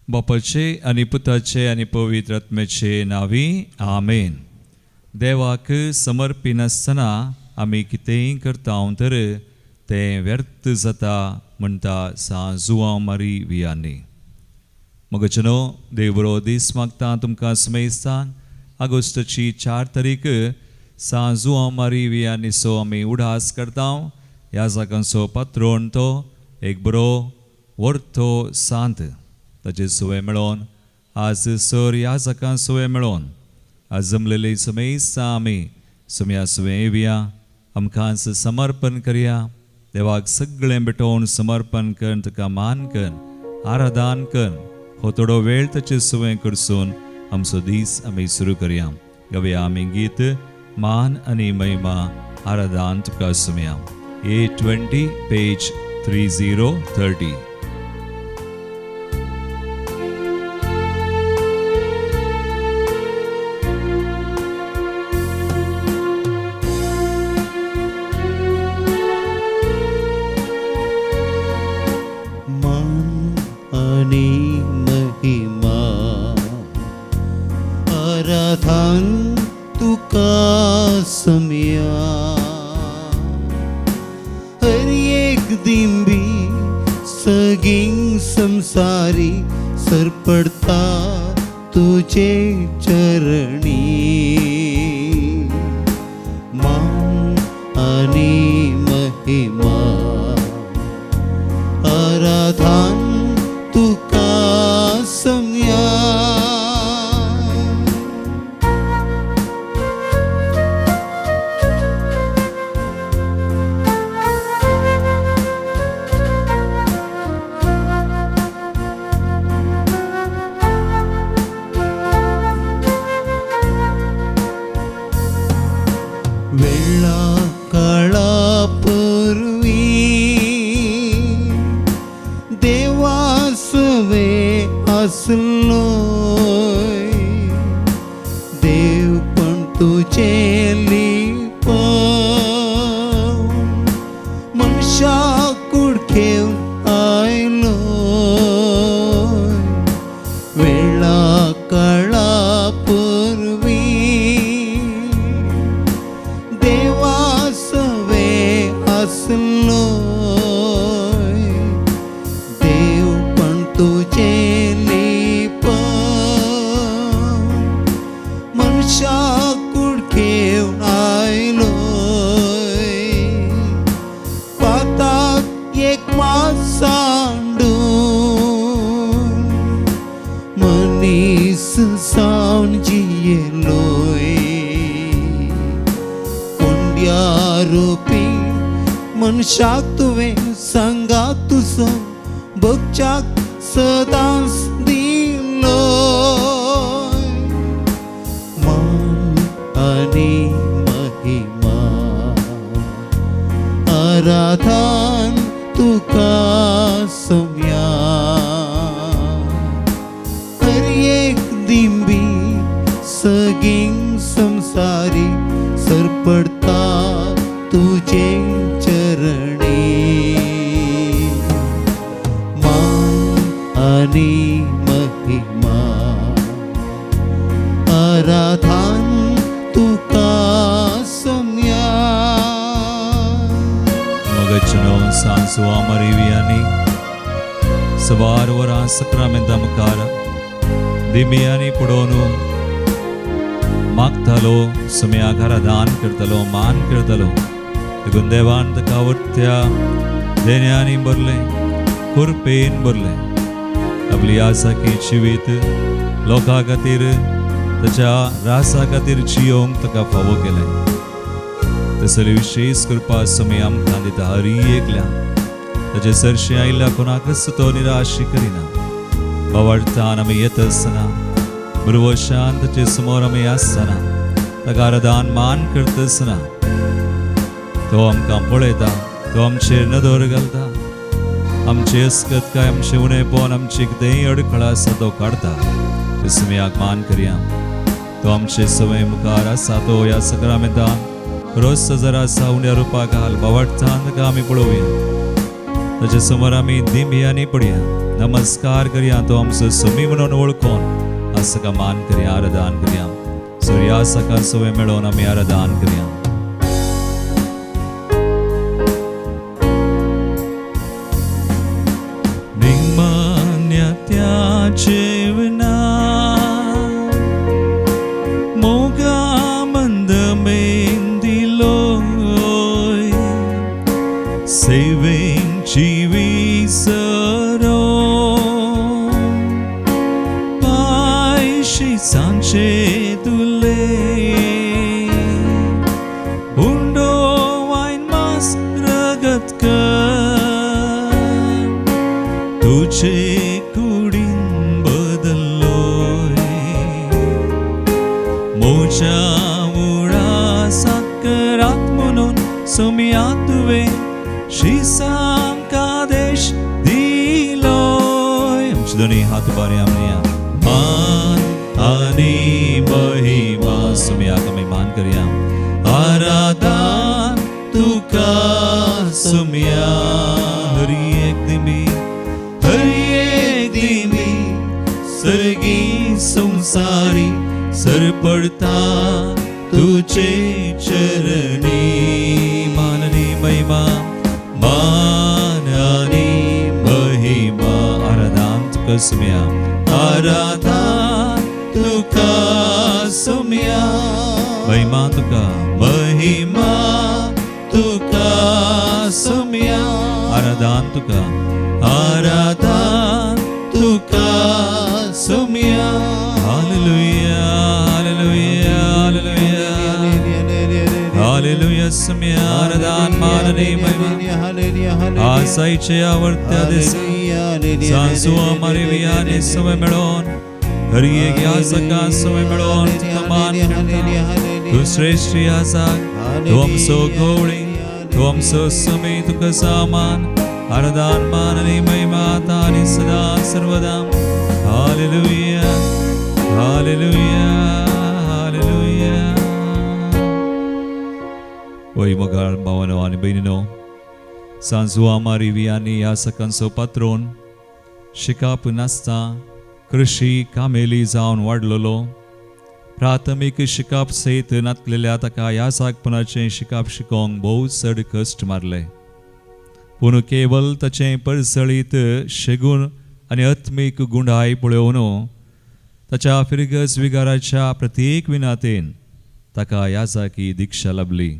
बापाचे आनी पुताचे आनी पवित्र आत्म्याचे नावी आमेन. देवाक समर्पीत आसतना आमी कितेंय करता तर तें व्यर्थ जाता म्हणटा सांजुआ मारी वियानी. मगचनो देव बरो दीस मागता तुमकां स्मेस्तान ऑगस्टची 4 तारीख सांजुआ मारी वियानीचो आमी उडास करता. ह्या जागांचो पात्रोण तो एक बरो वर्तो सांत. ताचे सुवे मेळोन आज सर ह्या जागां सुवे मेळोन आज जमलेले समेस्त आमी सुम्या सुवे येवया, आमकांच समर्पण करया. देवाक सगळें भेटोवन समर्पण कर, तुका मान कर, आराधन कर. हो थोडो वेळ ताचे सुवे करसून आमचो दीस आमी सुरू करया. गवया आमी गीत मान आनी महिमा आराधन तुका सुम्या. A20 page 3030. आराधन तुका सम्या. हर एक दिंबी सगीं संसारी सर पडता तुझे चरणी. मान आनी महिमा आराधन तुका सम्या. वेळा काळा पूर्वी देवासवे असलोय. देव पण तुझे लिप मनशा कुडखेव आयलो. वेळा काळा पूर्वी देवासवे असलोय. देव पण तुझे लिप मनशा कुडखेव आयलोय. पाताक एक मास सांडून मनीस सावन जियेलोय. आरोपी मनशाक तुवें सांगा तुजो भक्त्याक सदांच दिलो. मान आनी महिमा आराधन तुका सम्या. हर एक दिंबी सगीं संसारी सर पडता तुझे चरणी. मान आनी महिमा आराधन तुका सम्या. मगचनो सांजुआ मारी वियानी सवार वरां सक्रामेंता मुखार दिमियानी पडोवन मागतालो, सुम्या आराधन करतलो, मान करतलो. देखून देवान ताका वर्त्या देण्यांनी भरलें, कृपेन भरलें. आपली आसाकी जिवीत लोकां खातीर ताच्या रासा खातीर जियोंक ताका फावो केलें. तसली विशेष कृपा सुमी आमकां दिता हर एकल्या. ताचे सरशी आयिल्ल्या कोणाकच तो निराश करिना. बावडतान आमी येत आसतना बरोवशान ताचे समोर आमी आसतना ताका आराधन मान करता आसतना तो आमकां पळयता, तो आमचेर नदर घालता. आमचे अस्कत काय आमचे उणेपण आमची कितेंय अडखळ आसा तो काडता. सुमयाक मान करया. तो आमचे सवय मुखार आसा तो ह्या सक्रामेंतान रोज जरा आसा उण्या रुपा घाल बावडटान ताका आमी पळोवया. ताचे समोर आमी दिंबियांनी पडया. नमस्कार करया तो आमचं समी म्हणून ओळखून असं का मान करया आराधन करया सूर्या सका सवय मिळवून आम्ही आराधन करया जेवना मोगा मंद मेंदिलोय सेवेंची विसरो पायशी सांचे तुले उंडो वाईन मास रगत कर तुझे मोच्या साकरात म्हणून सोम्यात तुवे श्रीसाम का देश दिलोय आमचे दोन्ही हात उभारे आमने मान आणि महिमा सोम्या कमी मान करूया आराधन तुका सोम्या हरी एक दिमी सर्गी संसारी सर पडता तुझे चरणी माननी महिमा माननी महिमा आराधन तुका सोम्या आराधन तुका सोम्या महिमा तुका सोम्या आराधन तुका सोम्या हालेलुया हालेलुया सोम्या आराधन माननी महिमा आसाईचे आवडत्या दिस सांसू आमारे वियाने समय मिळवून हरी एक यासका समय मिळवून तुका मान तू श्रेष्ठ यासक तू आमचो गवळी तू आमचो समय तुका सामान आराधन माननी महिमा आता आणि सदा सर्वदा हालेलुया हालेलुया हालेलुया ओय मगाळ भावानो आणि बहिणीनो सांजू आमारी वियानी या सकांचो पात्रोन शिकाप नासता कृषी कामेली जावन वाडलेलो प्राथमीक शिकाप सयत नातलेल्या ताका ह्या साकपणाचें शिकाप शिकोवंक भोव चड कश्ट मारले पूण केवल ताचें पडसळीत शेगून आनी आत्मीक गुंडाय पळोवन ताच्या फिरगस विगाराच्या प्रत्येक विनातेन ताका याजाकी दिक्षा लाभली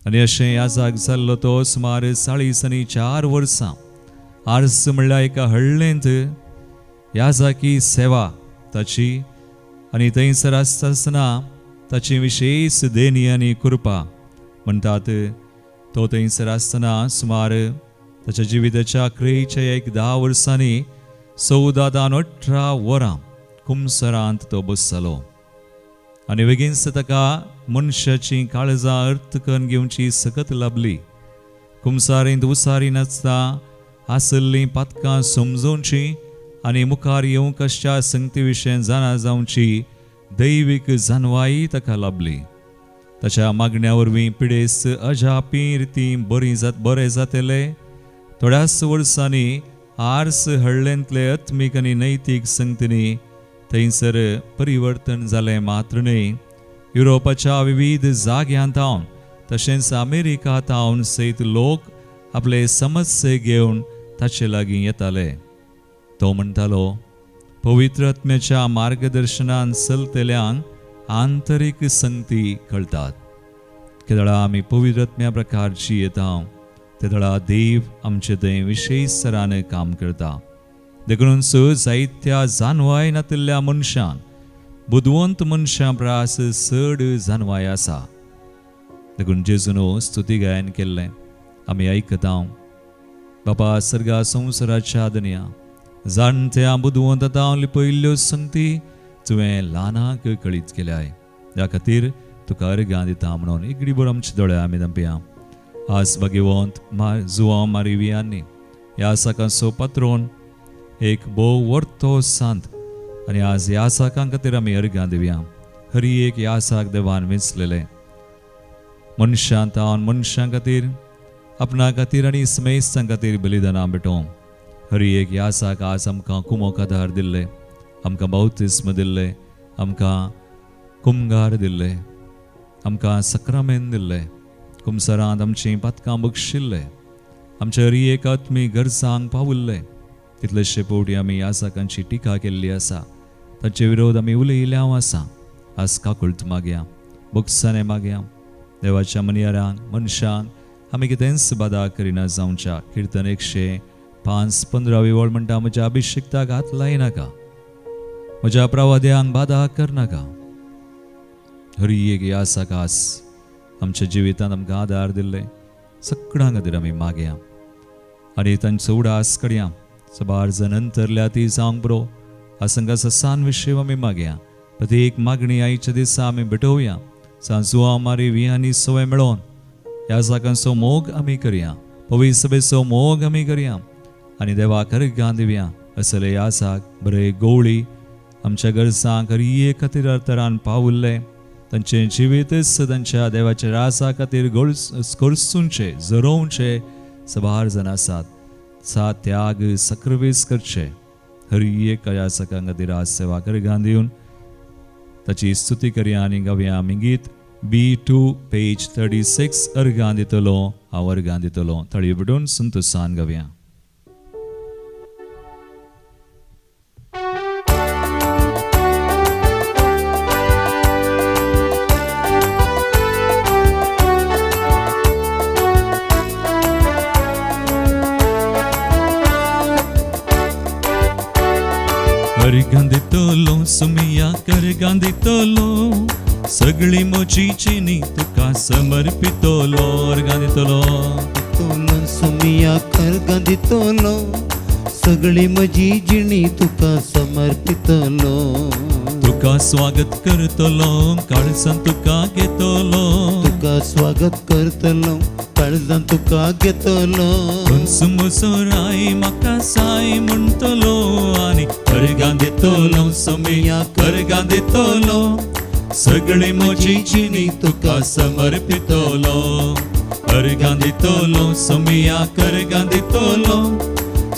आनी अशें याजाक जाल्लो तो सुमार 4.5 वर्सां आर्स म्हणल्यार एका हळ्ळेंत याजाकी सेवा ताची आनी थंयसर आसतना ताची विशेष देणी आनी कृपा म्हणटात तो थंयसर आसतना सुमार ताच्या जिविताच्या क्रेच्या 10 वर्सांनी 14-18 वरां कुमसरांत तो बसलो आनी बेगीनच ताका मनशाची काळजां अर्थ करून घेवची सकत लाभली कुमसारींत उसारी नाचता आसल्लीं पातकां समजोवची आनी मुखार येवंक कशा संगती विशयी जाणा जावची दैवीक जानवाई ताका लाभली ताच्या मागण्या वरवीं पिडेस अजापी रिती बरें जातले थोड्याच वर्सांनी आर्स हळ्ळेंतले आत्मीक आनी नैतीक संगतींनी थंयसर परिवर्तन जालें मात्र न्हय युरोपाच्या विविध जाग्यांत हांव तशेंच अमेरिकांत हांव सयत लोक आपले समस्ये घेवन ताचे लागीं येताले तो म्हणटालो पवित्र आत्म्याच्या मार्गदर्शनान चलतल्यांक आंतरीक संगती कळटात केदळा आमी पवित्र आत्म्या प्रकारची येता ते दळा देव आमचे थंय विशेष सरान काम करता देखून जायत्या जानवाय नातिल्ल्या मनशान बुदवंत मनशां प्रास चड जानवाय आसा देखून जेजून स्तुती गायन केल्लें आमी आयकता बापा सर्गा संवसाराच्या दुनिया जाणट्या बुदवंत पयल्यो संगती तुवें ल्हानाक कळीत केल्याय ह्या खातीर तुका अर्गां दिता म्हणून एक घडीभर आमचे दोळे आमी धांपया आज भाग्यवंत जुवां मारिवियांनी ह्या साकांचो पात्रोन एक बोव वर्तो सांत आनी आज ह्या साकां खातीर आमी अर्गां दिवया हरी एक ह्या साक देवान वेंचलेले मनशां खातीर आपणा खातीर आनी समेस्तां खातीर बलिदानां भेटोवंक हरी एक यासाक आज आमकां कुमोक आदार दिल्ले, आमकां बावतिस्म दिल्ले, आमकां कुमगार दिल्ले, आमकां सक्रामेंत दिल्ले, कुमसरांत आमचीं पातकां बक्षिल्ले, आमच्या हरी एक आत्मी गरजांक पावुल्ले. कितलेशे फावटी आमी यासाकांची टिका केल्ली आसा, तांचे विरोध आमी उलयिल्ले आसा. आज काकुळट मागया, बुक्साने मागया. देवाच्या मनयारांक मनशांक आमी कितेंच बादा करिना जावच्या. किर्तन 105:15 वळ म्हणटा, म्हज्या अभिषेक्ताक हात लायनाका, म्हज्या प्रवाद्यांक बादा करनाका. हरी एक यासाक आस आमच्या जिवितांत आमकां आदार दिल्ले सगळ्यां खातीर आमी मागया आनी तांचो उडास करया. सबार जण अंतरल्या ती जावंक बरो आसंका ससान विशीं आमी मागया. प्रत्येक मागणी आयच्या दिसा आमी भेटोवया. सांजू आमारी विहांनी सवय मेळोवन ह्या जागांचो मोग आमी करया, पवित्र सभेचो मोग आमी करया आनी देवाक अर्घां दिवया. असले ह्या जाग बरे गवळी आमच्या गरजांक हरी एक खातीर तरान पावुल्ले, तांचे जिवीतच तांच्या देवाच्या राजा खातीर करसूंचे जरोवचे सबार जण आसात. सात त्याग सक्रिवीस करचे. हरी एक ह्या जागां खातीर आज सेवा अर्घां दिवन ताची स्तुती करया आनी गावया आमी गीत B2 पेज 36 अर्घां दितलो, हांव अर्घां दितलो. थळी बुडून संतोषान गावया. अर्घां दितलो सुमिया अर्घां दितलो, सगळी मोजीची नी तुका समर्पितलो. अर्घां दितलो सुमिया अर्घां दितलो, सगळी म्हजी जिणी तुका समर्पितलो. तुका स्वागत करतलो, काळजान तुका घेतलो. तुका स्वागत करतलो, काळजान तुका घेतलो. सुमसोराय म्हाका साय म्हणटलो आनी अर्घां दितलो सुमिया अर्घां दितलो, सगळी म्हजी जिणी तुका समर्पितलो. अर्घां दितलो सुमिया अर्घां दितलो,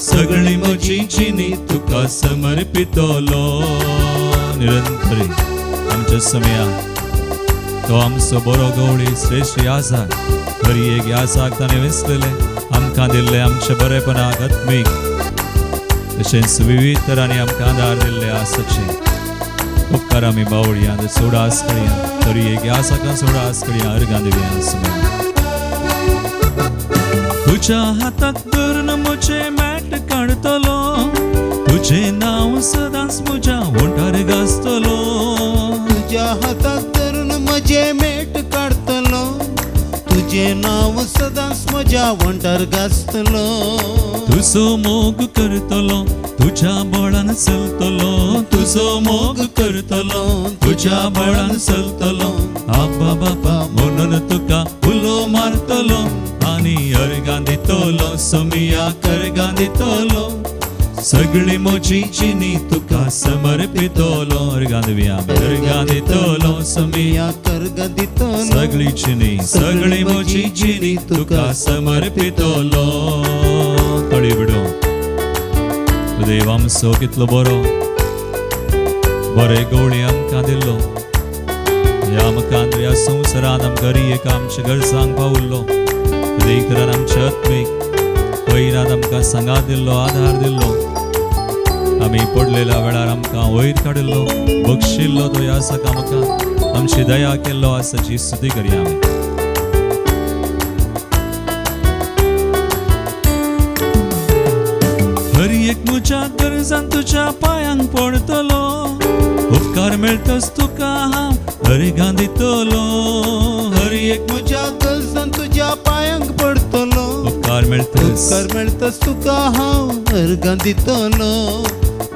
सगळी म्हजी जिणी तुका समर्पितलो. निरंतरी आमच्या समया तो आमचो बरो गवळी श्रेष्ठ यासाक हरी एक यासाक ताणें वेंचलेले, आमकां दिल्ले आमच्या बरेपणाक आत्मीक तशेंच विविध तरांनी आमकां आदार दिल्ले आसाचे उपकार आमी बावळया. सोडास कळया, हरी एक यासाकां सोडास कळया. अर्घां दिवया समया. तुझ्या हाताक धरून म्हजें मॅट काडतलो, तुझें नांव सदांच म्हज्या ओंठार गाजतलो. तुझ्या हाताक धरून म्हजें मेट काडतलो, तुझें नांव सदांच म्हज्या वंटार गाजतलो. तुजो मोग करतलो, तुझ्या बळान चलतलो. तुजो मोग करतलो, तुझ्या बळान चलतलो. आबा बाबा म्हणून तुका उलो मारतलो आनी अर्घां दितलो सुमिया अर्घां दितलो, सगळी म्हजी जिणी तुका समर्पितलो. अर्घां दिवया. अर्घां दितलो सुमिया अर्घां दितलो, सगळी जिणी सगळी म्हजी जिणी तुका समर्पितलो. तळी बिडो देव आमचो कितलो बरो, बरे गवळी आमकां दिल्लो. ह्या आमकां ह्या संवसारांत आमकां हरी एक आमच्या गरजांक पावुल्लो. एक तरान आमच्या आत्मीक वैरात आमकां सांगात दिल्लो, आधार दिल्लो. आमी पडलेल्या वेळार आमकां वयर काडिल्लो, बक्षिल्लो तो ह्या आसाक आमकां आमची दया केल्लो आसाची स्तुती करया आमी. हरी एक म्हज्या गरजान तुज्या पांयांक पडतलो, उपकार मेळटस तुका हांव अर्घां दितलो. हरी एक म्हज्या गरजान तुज्या पांयांक पडतलो, उपकार मेळटस तुका हांव अर्घां दितलो.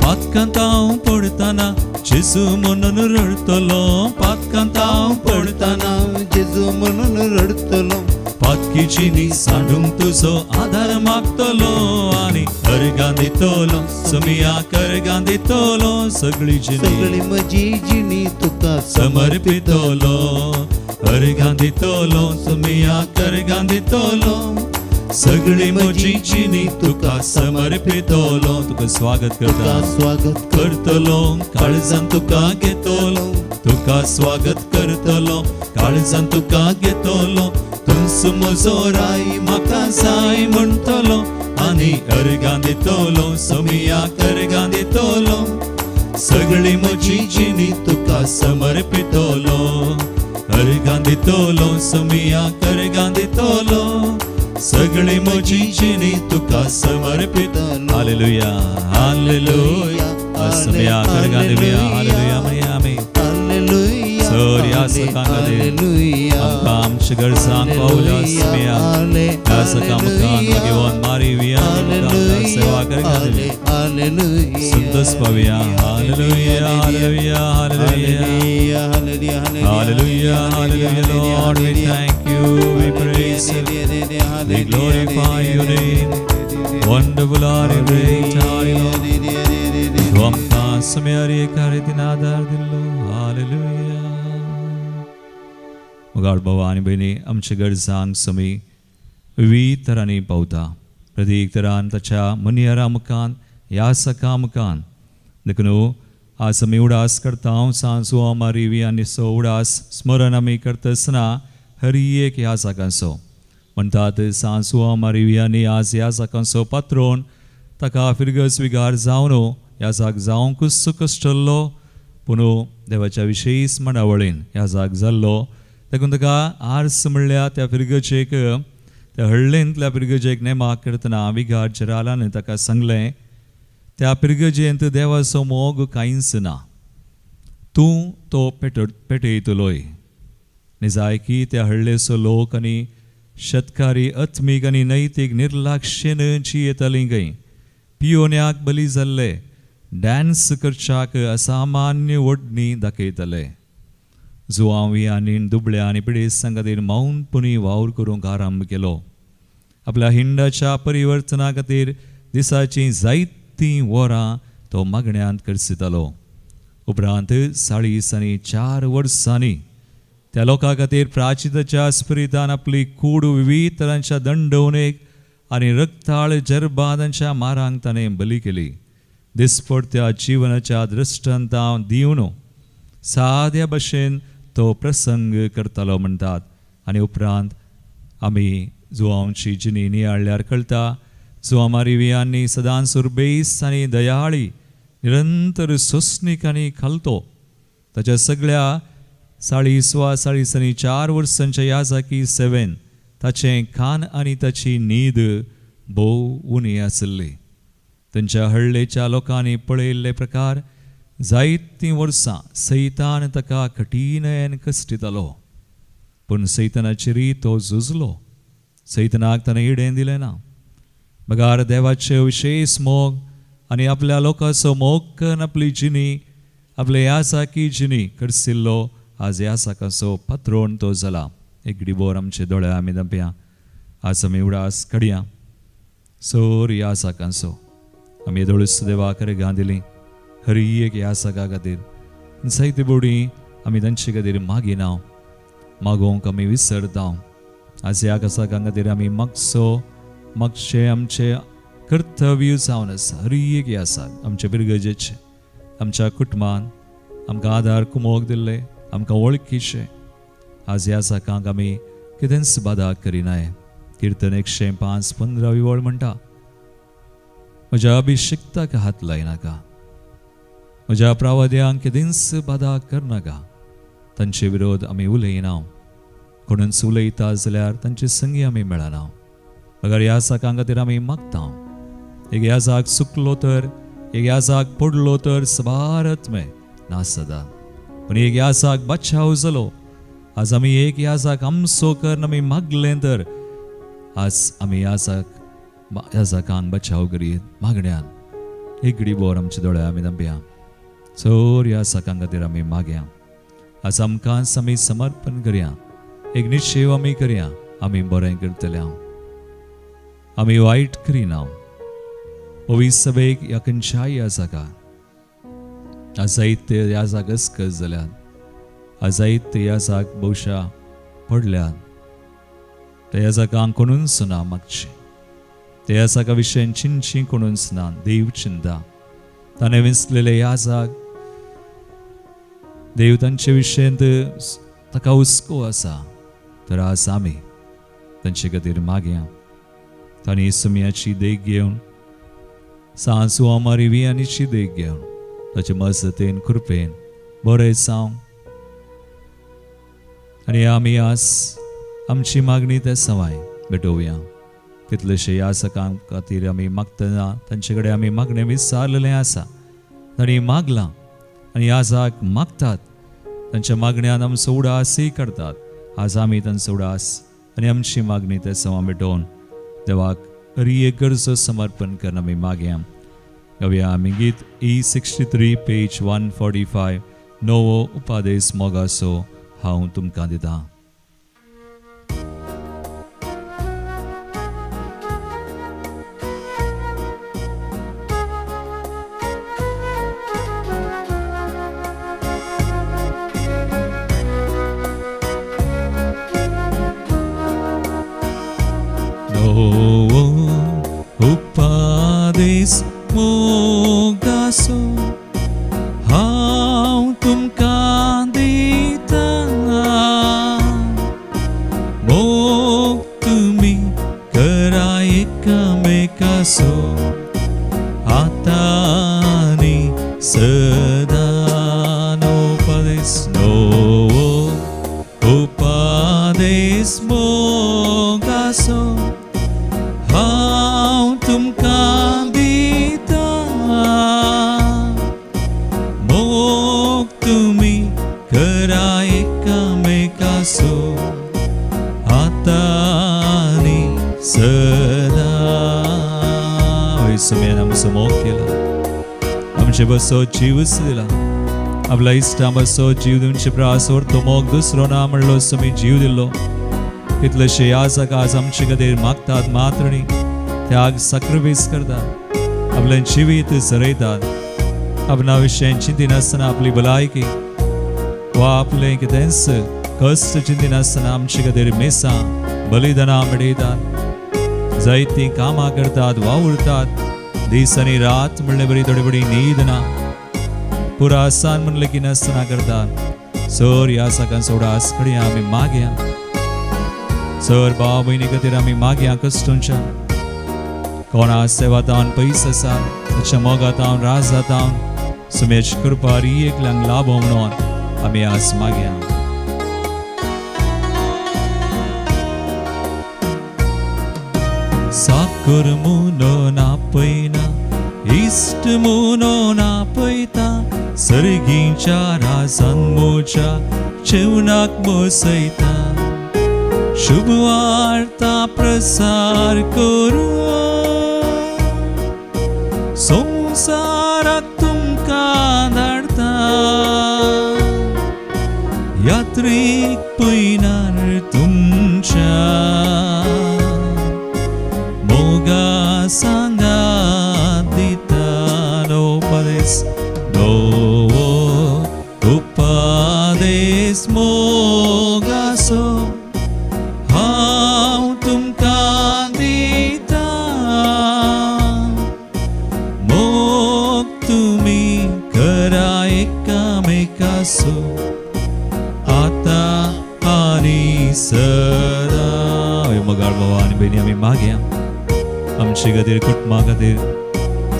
पातकांत हांव पडतना जेजू म्हणून रडतलो. पातकांत हांव पडतना जेजू म्हणून रडतलो. पातकी जिणी सांडूंक तुजो आधार मागतलो आनी अर्घां दितलो सुमिया अर्घां दितलो. सगळी म्हजी जिणी तुका समर्पितलो. अर्घां दितलो सुमिया अर्घां दितलो, सगळी म्हजी जिणी तुका समर्पितलो. तुका स्वागत करता, स्वागत करतलो काळजान तुका घेतलो. तुका स्वागत करतलो काळजान तुका घेतलो. तुमच म्हजो राई म्हाका जाय म्हणटलो आनी अर्गां दितलो, सोमियाक अर्गां दितलो. सगळी म्हजी जिणी तुका समर्पितलो. अर्गां दितलो, सोमियाक अर्गां दितलो. सगळी म्हजी जिणी तुका समर्पितलो. Hallelujah hallelujah. सोमियाक अर्गां दिवया. हालेलुया म्हणया आमी. सर या सकाळ आमकां आमच्या गरजांक पावल्या. सोमिया ह्या सकाळ आमकां घेवन मारिया. सेवा करगा संतोष पावया. Hallelujah hallelujah hallelujah hallelujah hallelujah. Lord we thank you, we praise you, we glorify your name. Wonderful are you, great are you. तू आमकां सोम्यारी एका रितीन आदार दिल्लो. हालेलुया. मुगाळ भावा आनी भयणी, आमच्या गरजांक सोमी विविध तरांनी पावता. प्रत्येक तरान ताच्या मनियारा मुखान ह्या सकाळ मुखान देखून आज आमी उडास करता. सांजो मारिवी आनी सो उडास स्मरण आमी करता आसतना हर एक ह्या जागांचो म्हणटात. सांजो मारिवी आनी आज ह्या जागांचो पात्रोन ताका फिरगस विगार जावन ह्या जाग जावंकूच कश्टल्लो, पूण देवाच्या विशेष मनावळीन ह्या जाग जाल्लो. देखून ताका आर्स म्हणल्या त्या फिरगचेक, त्या हळ्ळेंतल्या पिरगजेक नेमाक करतना विगार जरालान ताका सांगलें, त्या पिरगजेंत देवाचो मोग कांयच ना, तूं तो पेटयतलोय. निजायकी त्या हळ्ळेचो लोक आनी शेतकारी अत्मीक आनी नैतीक निर्लक्षेन जियेतलीं गय पियोन्याक बली जाल्ले, डॅन्स करच्याक असामान्य वडणी दाखयतले. जुवांवी आनी दुबळ्या आनी पिडेस्तां खातीर मौनपणी वावर करूंक आरंभ केलो. आपल्या हिंडाच्या परिवर्तना खातीर दिसाची जायतीं वरां तो मागण्यांत करसितालो. उपरांत 40 आनी 4 वर्सांनी त्या लोकां खातीर प्राचिताच्या स्पिरितान आपली कूड विविध तरांच्या दंडवणेक आनी रक्ताळ जरबादांच्या मारांक ताणें बली केली. दिसपडत्या जिवनाच्या दृश्टांतां दिवन साद्या भशेन तो प्रसंग करतालो म्हणटात. आनी उपरांत आमी जुवांची जिणी नियाळ्यार कळटा, जुवां मारिवियांनी सदांच सुरबेस आनी दयाळी, निरंतर सोंसणीक आनी खालतो ताच्या सगळ्या 40 आनी 4 वर्सांच्या ह्या जागी सेवेन ताचें खान आनी ताची न्हीद भोव उणी आसली. तांच्या हळ्ळेच्या लोकांनी पळयल्ले प्रकार जायतीं वर्सां सैतान ताका कठीणयेन कश्टितालो, पूण सैतानाची रीत तो झुजलो. सैतानाक ताणें इडें दिलें ना. मगार देवाचे विशेष मोग आनी आपल्या लोकांचो मोग करून आपली जिणी, आपले ह्या जागी जिणी करसिल्लो आज ह्या जागाचो पात्रोन तो जाला. एक डिबोर आमचे दोळे आमी धांपया. आज आमी उडास काडया. सोर ह्या जागांचो आमी दोळस देवा अर्गां दिलीं. हर एक ह्या जागा खातीर जायते बोडी आमी तांचे खातीर मागिना, मागोवंक आमी विसरता. आज ह्या जागां खातीर आमी मागचें आमचें कर्तव्य जावन आसा. हर एक ह्या जाग आमच्या पिरगजेचे, आमच्या कुटुंबान आमकां आदार कुमोग दिल्ले, आमकां वळखीचे. आज ह्या जागांक आमी कितेंच बादा करिनाय. कीर्तन 105:15 विवळ म्हणटा, म्हज्या अभिषिक्ताक हात लायनाका, म्हज्या प्रावाद्यांक केदींच बादा करनाका. तांचे विरोध आमी उलयना. कोणूच उलयता जाल्यार तांचे संगी आमी मेळना. अगर ह्या जागां खातीर आमी मागता. एक ह्या जाग चुकलो तर, एक ह्या जाग पडलो तर सबारत मे नास जाता. पूण एक ह्या जाग बचाव जालो. आज आमी एक ह्या जाग आमचो करून आमी मागलें तर आज आमी ह्या जागांक बचाव करीत मागण्यान एक डिबोर आमचे दोळे आमी धांपया. चोर ह्या जागां खातीर आमी मागया. आज आमकांच आमी समर्पण करया. एक निश्चय आमी करया, आमी बरें करतले. आमी वायट करिना. पवित्र सभेक ह्या खंयच्याय ह्या जागा आज जायते ह्या जाग अस्कज जाल्यात. आज जायते ह्या जाग भोवशा पडल्यात. त्या ह्या जागांक कोणूच ना मागचें. ते असा का विशयन चिंची कोणून स्नान देव चिंता ताने विंसलेले याजाक देव तांचे विशयन ताका हुस्को आसा तर आज आमी तांचे खातीर मागया तांणी सुमयाची देख घेवन सांजू आमारी वियानीची देख घेवन ताचे मजतेन कृपेन बरें जावं आनी आमी आज आमची मागणी ते सवाय भेटोवया कितलेशे यासकां खातीर आमी मागतना तांचे कडेन आमी मागणें विचारलेलें आसा तांणी मागलां आनी आजाक मागतात तांच्या मागण्यान आमचो उडासय करतात आज आमी तांचो उडास आनी आमची मागणी ते सवाय भेटोवन देवाक खरी एक गरजो समर्पण करून आमी मागया गावया आमी गीत E63 पेज 145 नवो उपादेश मोगासो हांव तुमकां दितां. नवो उपादेश मोगासो हांव तुमकां दितां मोग तुमी करा एकामेकाचो आतां आनी सदां उपादेश नवो उपादेश मोगासो हांव तुमकां दितां मोग तुमी करा एकामेकाचो आतां आनी सदां. सुमयान आमचो मोग केला आमचे बसो जीवच दिला आपल्या इश्टां बसो जीव दिवचे प्रासोर तो मोग दुसरो ना म्हणलो सुमी जीव दिल्लो कितलेशे याजक आज आमचे खातीर मागतात मात्र न्ही त्याग सॅक्रिफायस करतात आपलें जिवीत झरयतात आपणा विशयन चिंतिनासतना आपली भलायकी वा आपलें कितेंच कश्ट चिंतिनासतना आमचे खातीर मेसां बलिदानां मेळयतात जायतीं कामां करतात वावुरतात दीस आनी रात म्हणलें बरी थोडी बडी न्हीद ना पुरा आसान म्हणलें की नासतना करतात सर ह्या सकाळचो उडास कडेन आमी मागया सर भाव भयणी खातीर आमी मागया कश्टूंच्या कोणा सेवातावन पयस आसा ताच्या मोगातावन राज जातावन सुमेश कृपा एकल्यांक लाभो म्हणून आमी आज मागया. साकर म्हणून आपयना इश्ट म्हणून आपयता सर्गीच्या राजान मोच्या जेवणाक बसयता शुभ वार्ता प्रसार करू संसाराक तुमकां धाडता यात्रेक पयनार तुमच्या मोगा सांगात दिता उपादेश नवो उपादेश मोगासो हांव तुमकां दितां मोग तुमी करा एकामेकाचो आतां आनी सदां. मोगाळ भावा आनी भयणी आमी मागया आमचे खातीर कुटुंबा खातीर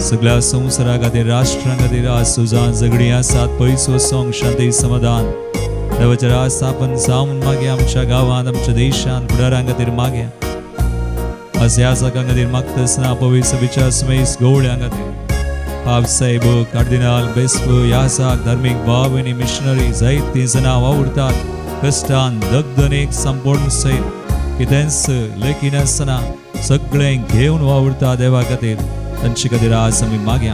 सगळ्या संवसारा खातीर राष्ट्रां खातीर आज सुजान झगडीं आसात पयस वचोंक शांती समाधान देवाचें राज स्थापन जावन मागया आमच्या गांवांत आमच्या देशांत फुडारां खातीर मागया आज ह्या सकाळ खातीर मागता आसतना पवित्र विचार सुमेश गवळ्यां खातीर पाप साहेब कार्दिनाल बेस्प यासाक धार्मीक भाव भयणी मिशनरी जायतीं जाणां वावुरतात कश्टान दगदनेक संपूर्ण सैत कितेंच लेखी नासतना सगळें घेवन वावुरता देवा खातीर तांचे खातीर आज आमी मागया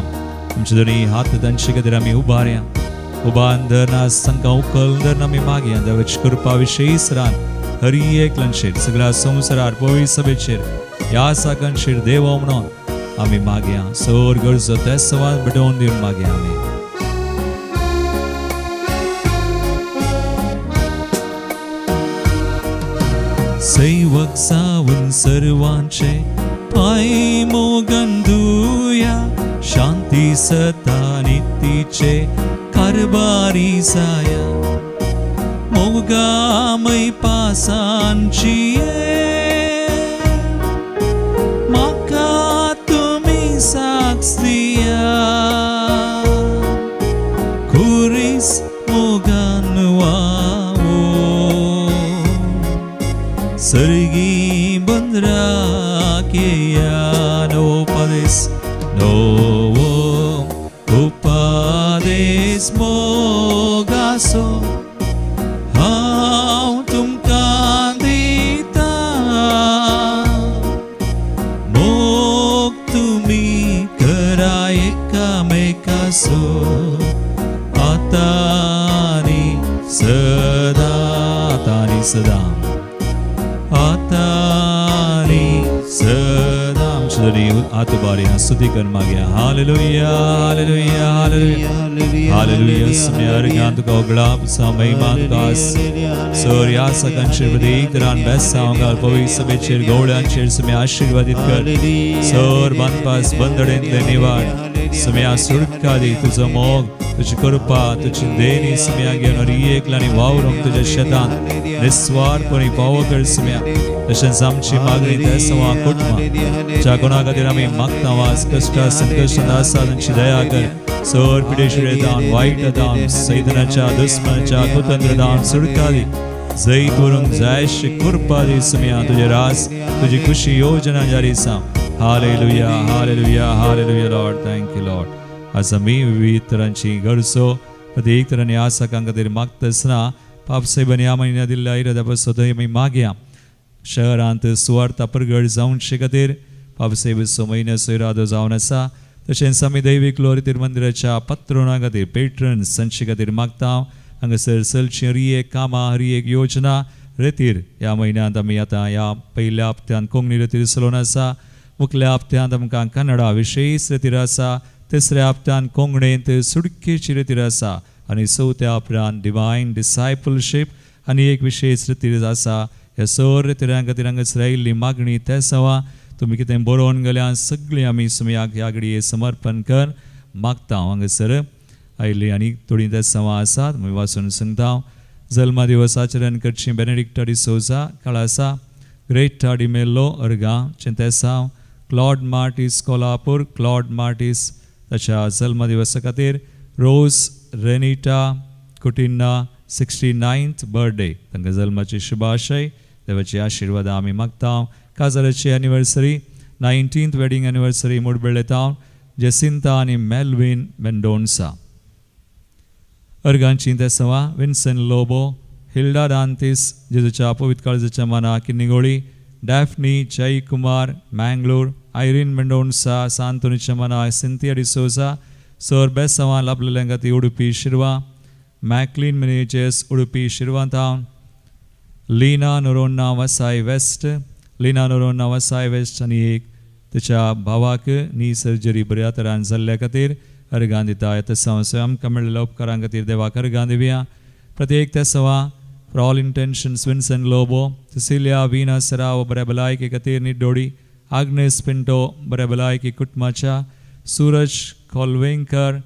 आमचे दोनी हात तांचे खातीर आमी उबारया उबान धरना तांकां उखल धरना आमी मागया देवाची कृपा विशेषरान हर एकल्यांचेर सगळ्या संवसारार पवित्र सभेचेर ह्या साकांचेर देव म्हणून आमी मागया सर गरजो ते सवाल भेटोवन दिवन मागया आमी. सैवक जावन सर्वांचे माई मोगंदुया शांती सता नीतीचे कारभारी जाया मोगामय पासांची माका तुम्ही साक्ष दिया खुरीस मोगान वावो सर्गी बंदरा केया नो उपदेश मोगासो हांव तुमकां दिता मोग तुमी करा एकामेकाचो आता आनी सदा आतबारी स्तुति कर मागया हालेलुया हालेलुया हालेलुया हालेलुया समय अर्घ्यांत को गलाप समय मांकास सूर्या सकन शिवदीक रान बेसांगा पवित्र सभेचेर गवळ्यांचेर समय आशीर्वादित कर सोर बनपास बंदडेंतले निवाड समय सुडका दी तुझो मोग तुझी कृपा तुझी देणी समय घेवन एकलांनी वावरूंक तुझ्या शेतांत निस्वार्थपणी फावो कर समय तशेंच आमची मागणी त्या सवा कुटुंबां ज्या कोणा खातीर आमी मागता वाज कश्टा संकश्टांत आसा तांची दया कर सोर पिडेशिरेदान वायटदान सैतानाच्या दुस्मनाच्या कुतंत्रदान सुडका दी जैत व्हरूंक जायशी कृपा दी समय तुझे राज तुझी खुशी योजना जारी सा hallelujah hallelujah hallelujah Lord thank you Lord आज आमी विविध तरांची गरजो प्रत्येक तरांनी आसा खातीर मागता आसतना पापसाहेबांनी आम्हाला दिल्ल्या इराद्या आमी मागया शहरांत सुवार्ता प्रगट जावचे खातीर पापसाहेब म्हयन्याचो इरादो जावन आसा तशेंच आमी दैवीक लोरितीर मंदिराच्या पत्रोना खातीर पेट्रन्स संचे खातीर मागता हांगासर चलची हरी एक कामां हरी एक योजना रितीर ह्या म्हयन्यांत आमी आतां ह्या पयल्या हप्त्यान कोंकणी रितीर चलोवन आसा मुखल्या हप्त्यांत आमकां कन्नडा विशयीच रितीर आसा तिसऱ्या हप्त्यान कोंकणींत सुडकेची रितीर आसा आनी चवथ्या हप्त्यान डिवायन डिसायपलशीप आनी एक विशेष रितीर आसा ह्या सर रितीरां खातीर हांगासर आयिल्ली मागणी त्या सवा तुमी कितें बरोवन गेल्यार सगळीं आमी सुमयाक ह्या घडये समर्पण कर मागता हांगासर आयिल्ली आनी थोडीं त्या सवा आसात आमी वाचून सांगता जल्मा दिवस आचरण करची बेनेडिक्टा डिसोजा काळासा ग्रेटा डिमेल्लो अर्गा चिंतेसांव क्लॉड मार्टिस कोल्हापूर क्लॉड मार्टिस ताच्या जल्मा दिवसा खातीर रोज रेनिटा कुटिन्ना 69th बर्थडे तांकां जल्माची शुभाशय देवाची आशिर्वाद आमी मागता काजाराची anniversary 19th wedding anniversary Mudbele तावन जेसिंता आनी मेल्विन मेंडोन्सा अर्गांची ते सवा विन्सेंट लोबो हिल्डा दांतीस जेजूच्या पवित्र काळजाच्या मना किन्निगोळी डॅफ्नी जय कुमार मँगलोर आयरीन मेंडोन्सा सांतोनीच्या मना सिंथिया डिसोजा सर बेसवा लाभलेल्यांक ती उडुपी शिरवा मॅक्लीन मिनेजेस उडुपी शिरवा टावन लीना नोरोन्ना वसाय वेस्ट आनी एक तिच्या भावाक नी सर्जरी बऱ्या तरान जाल्ल्या खातीर अर्गां दिता येता संवय आमकां मेळिल्ल्या उपकारां खातीर देवाक अर्गां दिवया प्रत्येक त्या सवा for all intentions Vincent Lobo Sicilia विना सराव बऱ्या भलायके खातीर निड्डोडी आग्नेस पिंटो बऱ्या भलायकी कुटुंबाच्या Suraj कोलवेंकर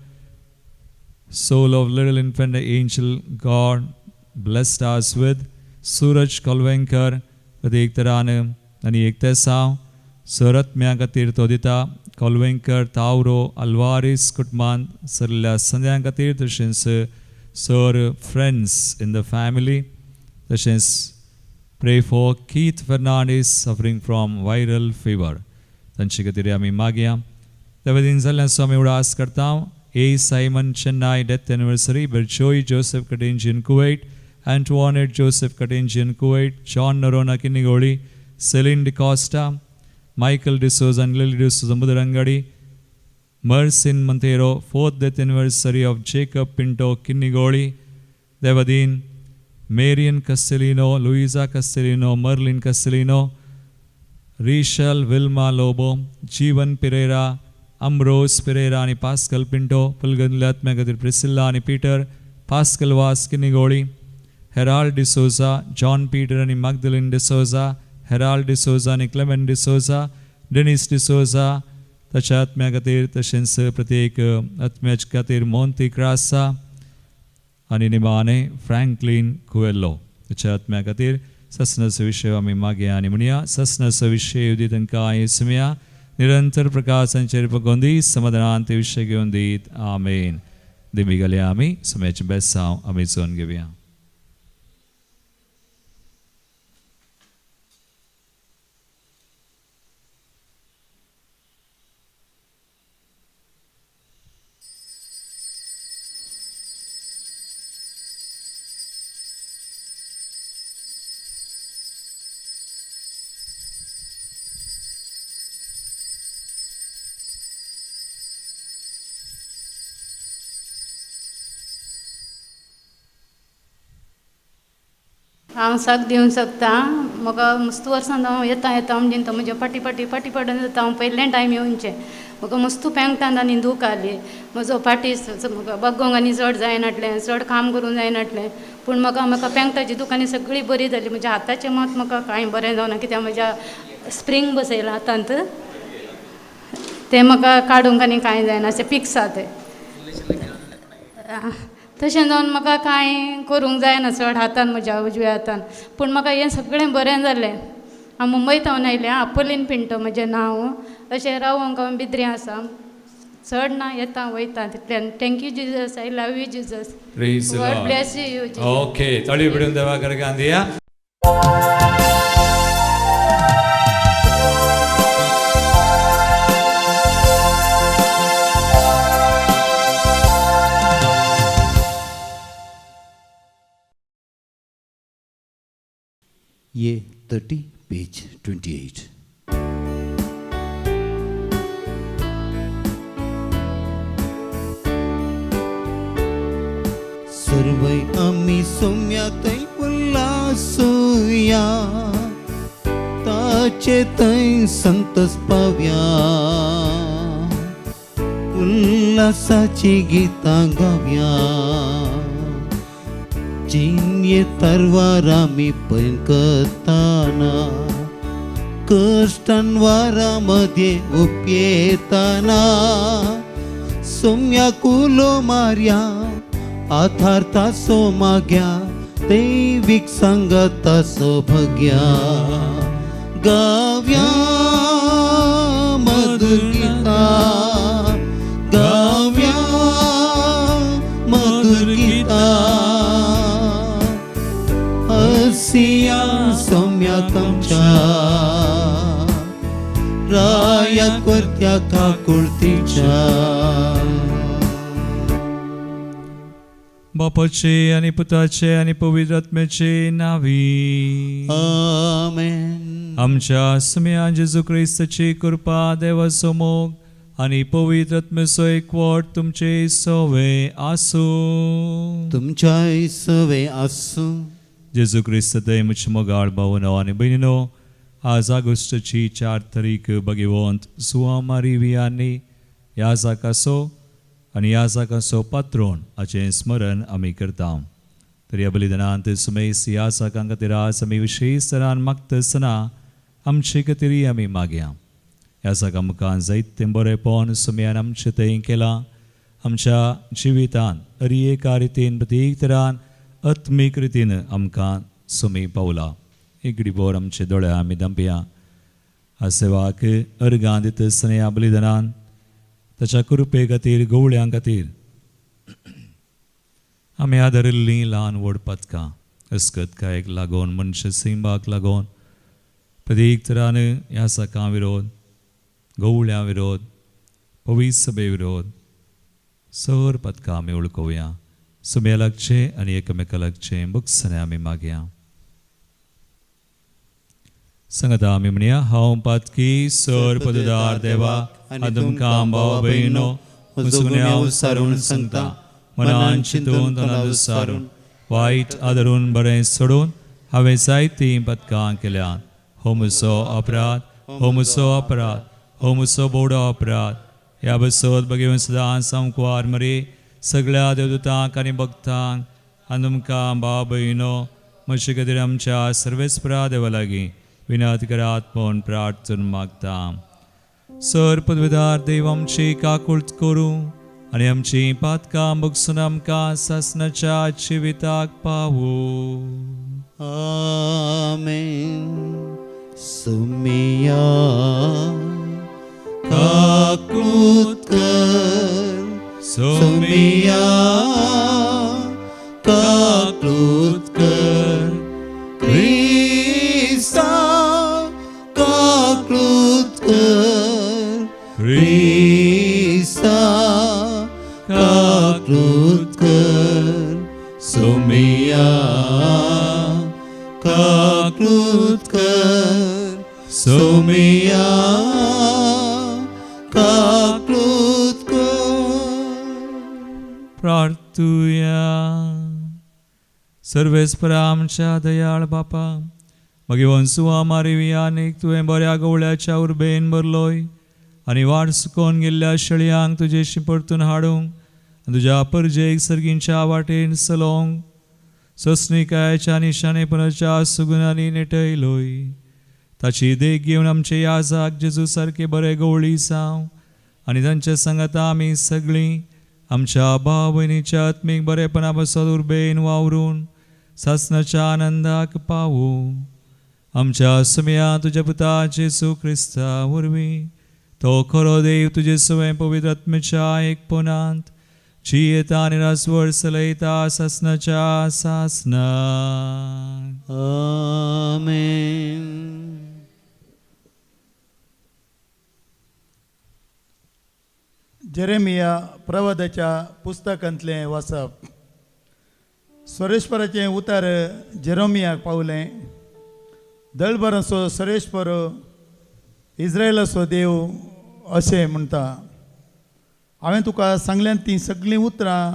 soul of little infant angel God blessed us with Suraj कोलवेंकर प्रत्येक तरान आनी एक ते साव सरत्म्या खातीर तो दिता कोलवेंकर तावरो आल्वारीस कुटुंबांत सरल्या संद्यां खातीर तशेंच sir friends in the family तशेंच pray for Keith Fernandes suffering from viral fever तांचे खातीर आमी मागया त्या वतीन जाल्ल्यान सो आमी उडास करता A. Simon Chennai death anniversary, Berjoy Joseph Katinjian Kuwait, Antoinette Joseph Katinjian Kuwait, John Narona Kinnigoli, Celine DeCosta, Michael D'Souza and Lily D'Souza Mudarangadi, Mersin Montero, 4th death anniversary of Jacob Pinto Kinnigoli, Devadin, Marian Castellino, Luisa Castellino, Merlin Castellino, Rachel Vilma Lobo, Jeevan Pereira, Ambrose Pereira आणि pascal Pinto पुलगनल्यात मेगातिर प्रिसिल्ला आणि Peter pascal वास किनिगोळी Herald D'Souza John Peter आणि मॅगदलिन D'Souza Herald D'Souza आणि Clement D'Souza Denis D'Souza ताच्या आत्म्या खातीर तशेंच प्रत्येक आत्म्याच्या खातीर मोंती क्रासा आनी निमाणे फ्रँकलिन कुएल्लो ताच्या आत्म्या खातीर ससनाचो विशय आमी मागया आनी म्हणया ससनाचो विशय येवदी तांकां येसुया निरंतर प्रकाशांचेर पळोवन दी समाधानान ते विशय घेवन दीत आमेन. देवी घालया आमी समयाचें बेसांव आमी चोवन घेवया. हांव साक दिवंक शकता. म्हाका मस्त वर्सान हांव येता म्हणजे तो म्हज्या फाटी पडून जाता. हांव पयलें टायम येवचें. म्हाका मस्त पेंगटान आनी दूख आली. म्हजो फाटी म्हाका बगोंक आनी चड जायनाटलें, चड काम करूंक जायनाटलें. पूण म्हाका पेंगटाची दूख आनी सगळी बरी जाली. म्हज्या हाताचें मात म्हाका कांय बरें जावना कित्याक म्हज्या स्प्रींग बसयला हातांत. ते म्हाका काडूंक आनी कांय जायना, अशें फिक्स आसा ते. तशें जावन म्हाका कांय करूंक जायना चड हातान म्हज्या उजव्या हातान. पूण म्हाका हें सगळें बरें जालें. हांव मुंबयतावन आयलें. आपोलीन पिंटो म्हजें नांव. अशें रावूंक हांव बिद्री आसा. चड ना, येता वयता तितल्यान. Thank you Jesus. I love you Jesus. God bless you. Okay, तळी बिडून देवा करगान दिया. ये 30 पेज 28. सर्वै आमी सोम्यातै उल्हासूया, ताचे थंय संतोष पावया. उल्हासाची गितां गावया. जिन्ये तरवारामी पळकताना, कष्टान वारामध्ये उपेताना, सोम्या कुलो मार्या आथारता सो माग्या, दैविक संगता सौभाग्या. गाव्या मधुर गीता, गाव्या मधुर गीता. हसिया सौम्या आमच्या राया करत्या काकुळतीच्या. बापाचे आनी पुताचे आनी पवित्र आत्म्याचे नावी. आमेन. आमच्या समया जेजू क्रिस्ताची कृपा, देवाचो मोग आनी पवित्र आत्म्याचो एकवट तुमचे सवे आसूं. तुमच्याय सवे आसूं. जेजू क्रिस्त दय मुझे मोगाळ भावनो आनी भयणीनो, आज ऑगस्टची 4 तारीख भगिवंत सुवामारी वियांनी याजाकासो आनी याजाकासो पात्रोन हाचें स्मरण आमी करता. तर ह्या बलिदानांत सुमेस याजाकां खातीर आज आमी विशेश तरान मागता आसतना आमचे खातीर आमी मागया. याजाकां मुखार जायतें बरेंपण सुमयान आमचें थंय केलां. आमच्या जिवितान हर एका रितीन प्रत्येक तरान आत्मीक रितीन आमकां सुमी पावला. एक घडीभर आमचे दोळे आमी धांपया. ह्या सेवाक अर्गां दिता आसतना ह्या बलिदानान ताच्या कृपे खातीर गवळ्यां खातीर आमी आदारिल्लीं ल्हान व्हड पथकां अस्कतकायेक लागून, मनशा सैमाक लागून, प्रत्येक तरान ह्या सकां विरोध, गवळ्यां विरोध, पवित्र सभे विरोध सर पथकां आमी वळखुया. सुम्या लागचे आनी एकामेका लागचे मुखार आमी मागया. सांगता आमी म्हणया, हांव पातकी सर पददार देवा आनी तुमकां भाव भयणो सुगुण्या उसारून सांगता. मनान चिंतून तोंडान उसारून वायट आदरून बरें सोडून हांवें जायतीं पथकां केल्यात. हो म्हजो अपराध, हो म्हजो अपराध, हो म्हजो बोडो अपराध. ह्या बसत भगिवन सदां सांकवार मरे सगळ्या देवदूतांक आनी भक्तांक आनी तुमकां भाव भयणो म्हजे खातीर आमच्या सर्वेस्परा देवा लागीं विनत करात म्हूण प्रार्थना मागता. सर पदवीदार देव आमची काकुळट करूं आनी आमची पातकां बगसून आमकां सासणाच्या जिविताक पावूं. आमेन. सुमिया काकृत कर, सुमिया काकृत कर, ख्रिस्ता काकृत कर, ख्रिस्ता काकृत कर, सुमिया काकृत कर, सुमिया काकृत कर. प्रार्थुया. सर्वेस्परा आमच्या दयाळ बापा, मगे वंसू आमारी वियानीक तुवें बऱ्या गवळ्याच्या उर्बेन भरलोय आनी वाट सुकोवन गेल्ल्या शेळयांक तुजेशी परतून हाडूंक आनी तुज्या परजेक सर्गींच्या वाटेन चलोवंक ससणिकायच्या निशाणेपणाच्या सुगुणांनी नेटयलोय. ताची देख घेवन आमचे याजाक जेजू सारके बरे गवळी जावं आनी तांच्या सांगाता आमी सगळीं आमच्या भाव भयणीच्या आत्मीक बरेपणा बसत उर्बेन वावरून सासणाच्या आनंदाक पावूं. आमच्या सुमया तुज्या पुता जेजू क्रिस्ता वरवीं तो खरो देव तुजे सवय पवित्र आत्मेच्या एकपणांत जियेता आनी रासवड चलयता सासणाच्या सासणाक. आमेन. जेरेमिया प्रवादाच्या पुस्तकांतलें वाचप. सुरेश्वराचें उतार जेरोमियाक पावलें. दळबराचो सुरेश्वर इस्रायलाचो देव अशें म्हणटा, हांवें तुका सांगल्यान तीं सगळीं उतरां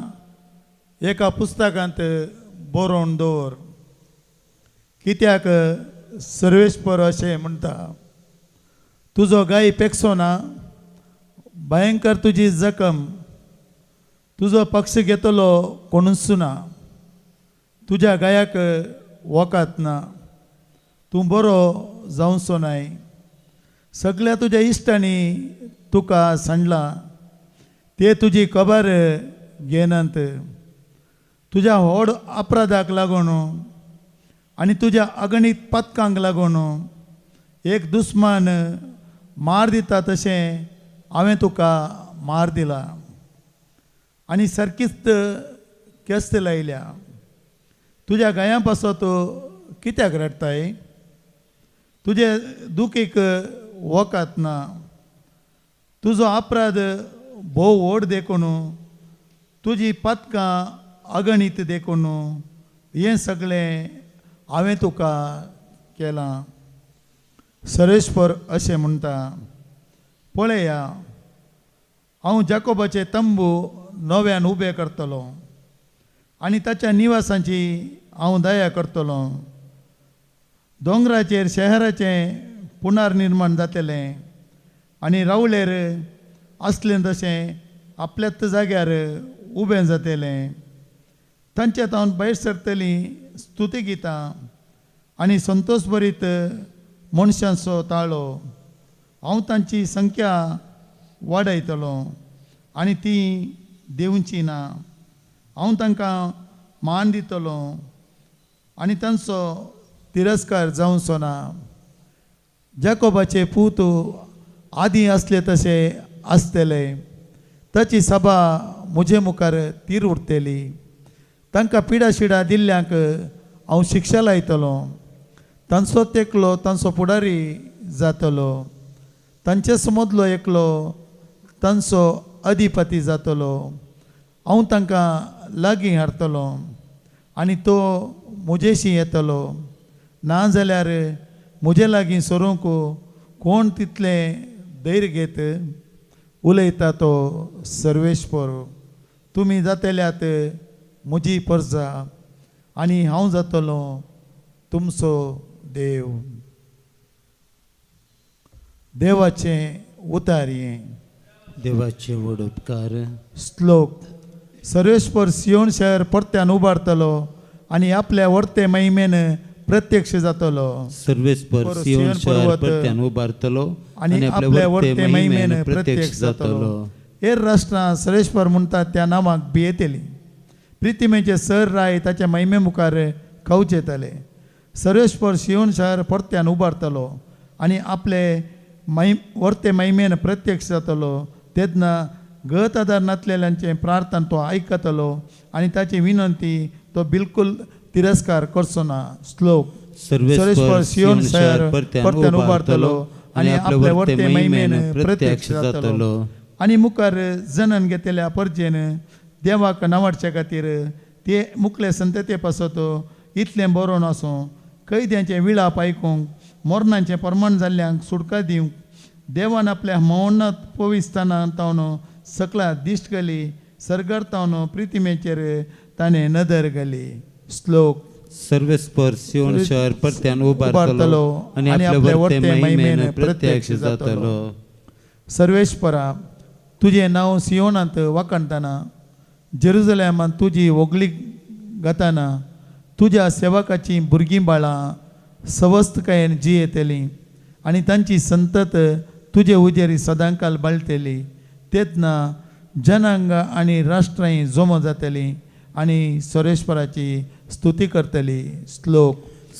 एका पुस्तकांत बरोवन दवर. कित्याक सर्वेश्वर अशें म्हणटा, तुजो गाय पेकसो ना, भयंकर तुजी जखम, तुजो पक्ष घेतलो कोणूच ना, तुज्या गायाक वोकात ना, तूं बरो जावचो नाय. सगळ्या तुज्या इश्टांनी तुका सांडला, ते तुजी खबर घेनात. तुज्या व्हड अपराधाक लागून आनी तुज्या अगणीत पथकांक लागून एक दुस्मान मार दिता तशें हांवें तुका मार दिला आनी सारकीच केस्त लायल्या. तुज्या गायां पासत कित्याक रडताय? तुजे दुखीक वोकात ना. तुजो अपराध भोव व्हड देखून, तुजी पथकां अगणीत देखून हें सगळें हांवें तुका केलां. सरेश्वर अशें म्हणटा, पळया, हांव जाकोबाचे तंबू नव्यान उबे करतलो आनी ताच्या निवासांची हांव दया करतलो. दोंगराचेर शहराचें पुनर्निर्माण जातलें आनी रावळेर असलें तशें आपल्याच जाग्यार उबें जातलें. तांचे तावन भायर सरतलीं स्तुती गितां आनी संतोश भरीत मनशांचो ताळो. हांव तांची संख्या वाडयतलो आनी ती देंवची ना. हांव तांकां मान दितलो आनी तांचो तिरस्कार जावचो ना. जाकोबाचे पूत आदीं आसले तशे आसतले, ताची सभा म्हजे मुखार तीर उरतली. तांकां पिडा शिडा दिल्ल्यांक हांव शिक्षा लायतलो. तांचो तेकलो तांचो फुडारी जातलो. तांचे समदलो एकलो तांचो अधिपती जातलो. हांव तांकां लागीं हाडटलो आनी तो म्हजेशी येतलो. ना जाल्यार म्हजे लागीं सरूंक कोण तितलें धैर्य घेत? उलयता तो सर्वेश्वर. तुमी जातल्यात म्हजी परजा आनी हांव जातलो तुमचो देव. देवाचें उतार हें. देवाचे व्हड उपकार. श्लोक. सर्वेश्वर सियोन शहर परत्यान उबारतलो आनी आपल्या वर्ते महिमेन प्रत्यक्ष जातलो सर्वेस्पर सियोन शहर परत्यान उबारतलो आणि आपल्या वर्ते महिमेन प्रत्यक्ष जातलो. हेर राष्ट्रां सर्वेस्पर म्हणटात त्या नामाक भियेतली. प्रितिमेचे सर राय ताच्या महिमे मुखार खावचे येतले. सर्वेस्पर सियोन शहर परत्यान उबारतलो आणि आपले वर्ते महिमेन प्रत्यक्ष जातलो. तेदना गत आदार नातलेल्यांचे प्रार्थना तो आयकतलो आणि ताची विनंती तो बिलकुल तिरस्कार करचो ना. श्लोक सर्वेस्पर सियोन शहर परत्यान उबारतलो आणि आपले वर्ते महिमेन प्रत्यक्ष जातलो. आणि मुखार जनन घेतलेल्या परजेन देवाक नावाडच्या खातीर ते मुखले संतते पासतो इतलें बरोवन आसूं कैद्यांचे विळाप आयकूंक मोरणांचे परमण जाल्ल्यांक सुटका दिवंक देवान आपल्या मौनात पविस्तानांत तावन सकला दिश्ट घाली सरगार तावन प्रितिमेचेर ताणें नदर घाली. श्लोक सर्वेस्पर सियोन शहर परत्यान उबारतलो आणि आपल्या वर्ते महिमेन प्रत्यक्ष जातलो. सर्वेश्वरा तुझे नांव सियोनांत वाखणटाना जेरुसलेमांत तुजी व्हगली गाताना तुज्या सेवकाची भुरगीं बाळां सवस्तकायेन जी येतली आणि तांची संतत तुजे उजेरी सदांकाल बाळटली. तेदना जनांगां आनी राष्ट्रांय जमो जातली आणि सर्वेश्वराची स्तुती करतली. श्लोक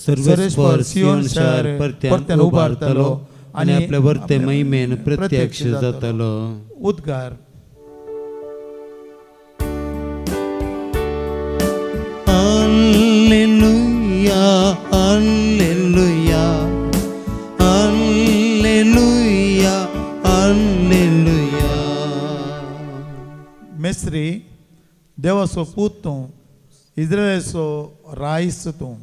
सर्वेश्वर सियोन शहर परत्यान उबारतलो आणि आपल्या वर्ते महिमेन प्रत्यक्ष जातलो. उद्गार Alleluia, alleluia, alleluia, alleluia. मेस्री देवाचो पूत तूं इस्रायेलाचो रायस तूं.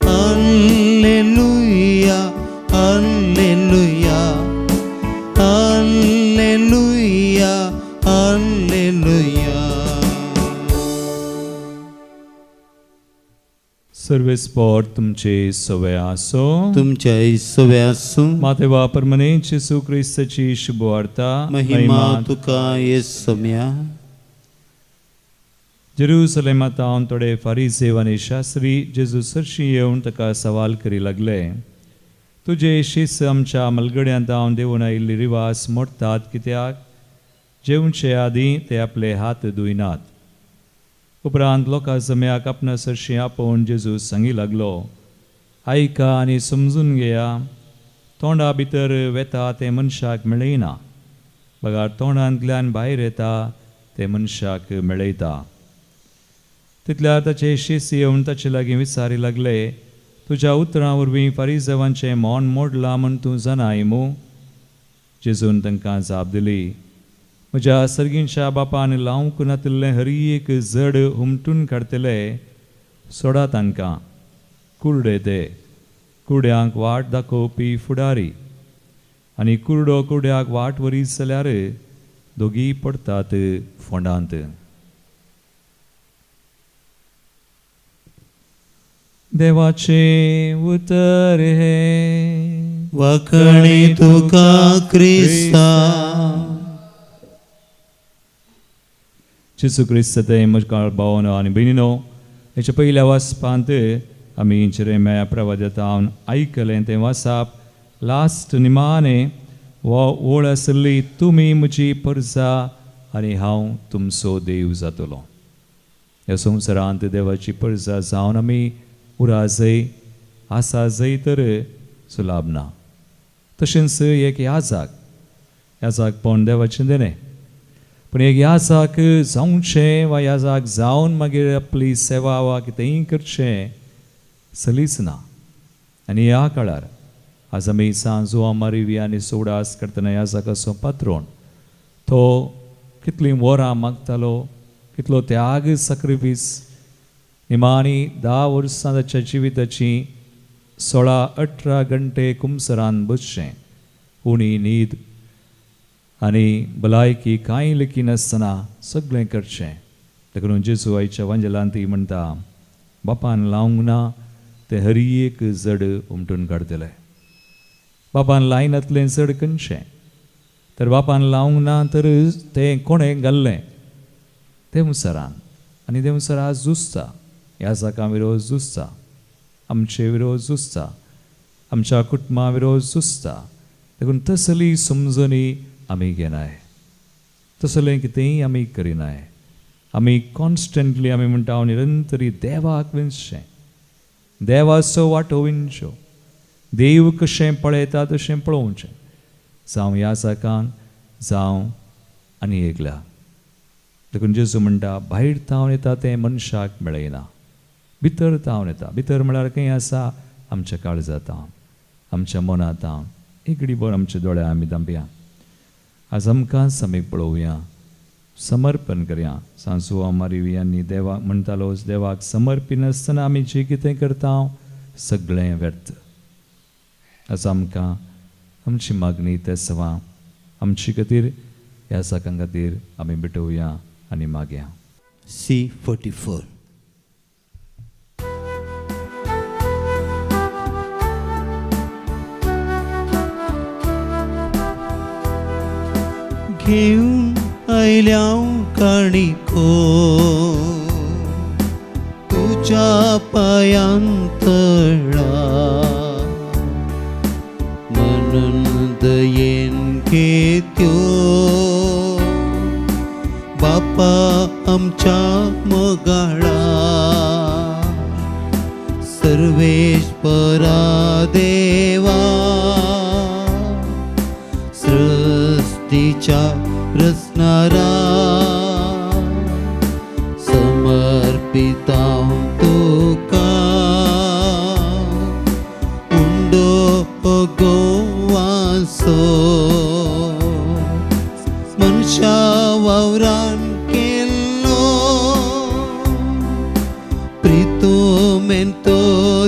Alleluia, alleluia, alleluia, alleluia. सर्वेस्पर तुमचे सवय आसो. तुमच्या सवय आसूं. मातेवा परमनेंच येसू क्रिस्ताची शुभ वार्ता. महिमा तुका येसम्या. जेरुसलेमांत हांव थोडे फारिसेव आनी शास्त्री जेजू सरशी येवन ताका सवाल करी लागले, तुजे शिस आमच्या मलगड्यांत हांव देवून आयिल्ली रिवाज मोडटात कित्याक? जेवचे आदीं ते आपले हात धुयनात. उपरांत लोकां जम्याक आपणा सरशी आपोवन जेजू सांगी लागलो, आयका आनी समजून घेया, तोंडा भितर वेता ते मनशाक मेळयना, बगार तोंडांतल्यान भायर येता ते मनशाक मेळयता. तितल्यार ताचे शिस येवन ताचे लागीं विचारी लागले, तुज्या उतरां वरवीं फारिसेवांचें मौन मोडलां म्हूण तूं जाणाय मू? जेजून तांकां जाप दिली, म्हज्या सर्गींच्या बापान लावंक नातिल्लें हरी एक जड हुमटून काडतले, सोडा तांकां. कुरडे ते कुरड्यांक वाट दाखोवपी फुडारी आनी कुरडो कुरड्याक वाट वरीत जाल्यार दोगी पडटात फोंडांत. देवाचे उतर हे वाखणी तुका क्रिस्ता. जेजू क्रिस्त ते म्हज्या भावानो आनी भयणीनो, हेच्या पयल्या वाचपांत आमी जेरेमिया प्रवादितान आयकलें तें वाचप. लास्ट निमाणे ओळ आसली, तुमी म्हजी परजा आनी हांव तुमचो देव जातलो. ह्या संवसारांत देवाची परजा जावन आमी उराजय आसा जय तर सुलाभ ना. तशेंच एक याजाक पण देवाचें देणें, पण एक याजाक जावचें वा याजाक जावन मागीर आपली सेवा वा कितेंय करचें चलीच ना. आनी ह्या काळार आज आमी सांजो आमारिवी आनी सोडास करतना याजाकाचो पात्रोण तो कितलीं वरां मागतालो, कितलो त्याग सॅक्रिफीस. निमाणी 10 वर्सां ताच्या जिविताची 16-18 घंटे कुमसरान बसचें, उणी न्हीद आनी भलायकी कांय लेकी नासतना सगळें करचें. देखून जेजू आयच्या वांजेलांत म्हणटा, बापान लावंक ना तें हरी एक जड उमटून काडतलें. बापान लायनातलें जड खंयचें? तर बापान लावंक ना तर तें कोणें घाल्लें? देवसरान. आनी देवसरा झुजता, ह्या जाका विरोध झुजता. आमचे विरोध झुजता, आमच्या कुटुंबा विरोध झुजता. देखून तसली समजणी आमी घेनाय, तसलें कितेंय आमी करिनाय. आमी कॉन्स्टंटली आमी म्हणटा हांव निरंतरी देवाक विंचचें, देवाचो वाटो विंचो, देव कशें पळयता तशें पळोवचें. जावं ह्या साकान जावं आनी एकल्या. देखून जेजू म्हणटा भायर तावन येता तें मनशाक मेळयना, भितर तावन येता. भितर म्हळ्यार खंय आसा? आमच्या काळजांत तावन, आमच्या मनांत तावन. एक घडीभर आमच्या दोळ्या आमी धांपया. आज आमकांच आमी पळोवया, समर्पण करया. सांजू आमारी आनी देवाक म्हणटालो देवाक समर्पण आसतना आमी जें कितें करता सगळें व्यर्थ. आज आमकां आमची मागणी ते सवा आमचे खातीर ह्या साकां खातीर आमी भेटोवया आनी मागया. C44. घेऊन आयल्या काणिको तुझ्या पायांतळा, म्हणून दयेन घेत्यो बापा आमच्या मोगाळा. सर्वेश्वरा देवा सृष्टीच्या रचणारा, समर्पिता तुका उंडो गोवासो. मनशा वावरान केल्लो प्रितुमेन तो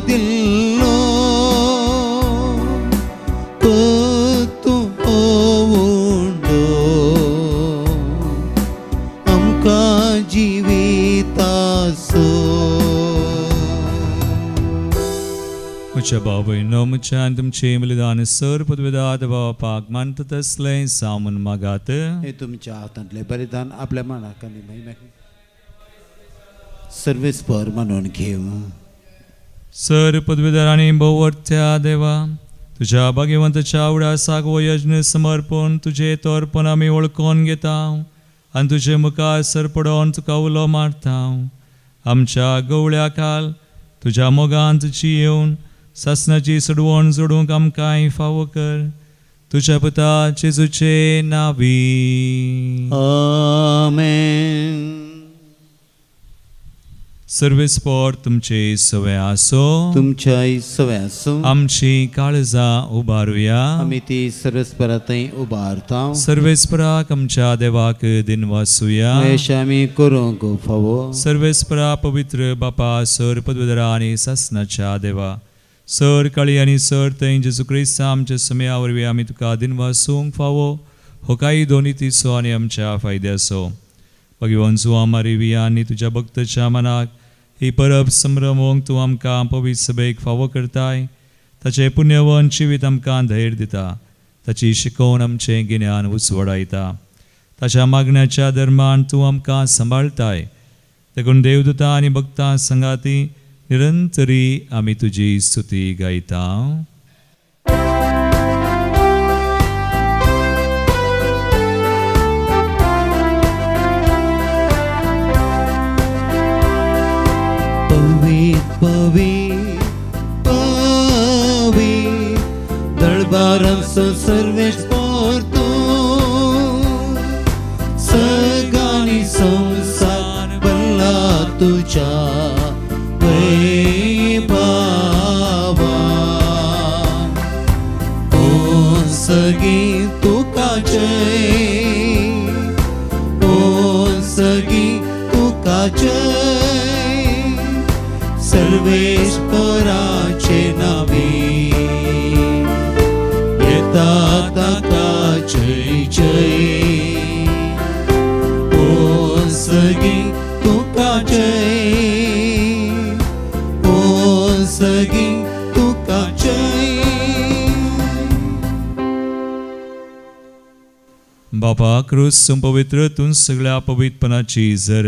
दिल्लो, तूं उंडो आमकां जिवितासो. म्हज्या भाव भयणो, म्हज्या तुमचे बलिदान सर पदवेदाद बापाक मानता तसलें सामून मागात. हे तुमच्या हातांतले बलिदान आपल्या मनाक आनी महिम्याक सर्वेस्पर म्हणून घेव. सर पदवीधरांनी भोवत्या देवा, तुझ्या भाग्यवंताच्या आवडासाक हो यज्ञ समर्पण तुझे तोरपण आमी वळखून घेता आनी तुजे मुखार सरपडोन तुका उलो मारता. आमच्या गवळ्या काल तुझ्या मोगांत येवन सासनाची सडवण जोडूंक आमकांय फावो कर. तुझ्या पुता जेजूचे नावी. आमेन. सर्वेस्पर तुमचे सवे आसो, तुमच्याय सवे आसूं. आमची काळजां उबारुया. आमी ती सर्वेस्परांतय उबारता. सर्वेस्पराक आमच्या देवाक दिन वासुया. अशें आमी करूंक फावो. सर्वेस्परा पवित्र बापा सर पदवीधरा आनी सासनाच्या देवा, सर काळी आनी सर थंय जेजू क्रिस्त आमच्या समेया वरवीं आमी तुका दिन वासूंक फावो. हो काही दोनी तिसो आनी आमच्या फायद्याचो. भगवंतू आमारी विया आनी तुज्या भक्ताच्या मनाक ही परब संभ्रमोवंक तूं आमकां पवित्र सभेक फावो करताय. ताचें पुण्यवन जिवीत आमकां धैर्य दिता. ताची शिकोवन आमचें गिन्यान उजवडायता. ताच्या मागण्याच्या धर्मान तूं आमकां सांबाळताय. देखून देवदूतां आनी भक्तां संगाती निरंतरी आमी तुजी स्तुती गायता. पवित्र दरबारांचो सर्वेस्पर तूं, सगळ्यांनी संसार भरला तुज्या वैभवान. ओ सगळी तुका जय, ओ सगळी तुका जय. सर्वेश्वराचे नावी येता ताका जय जय. ओ सगळी तुका जय, ओ सगळी तुका जय. बापा क्रूस पवित्र तूं सगळ्या पवित्रपणाची झर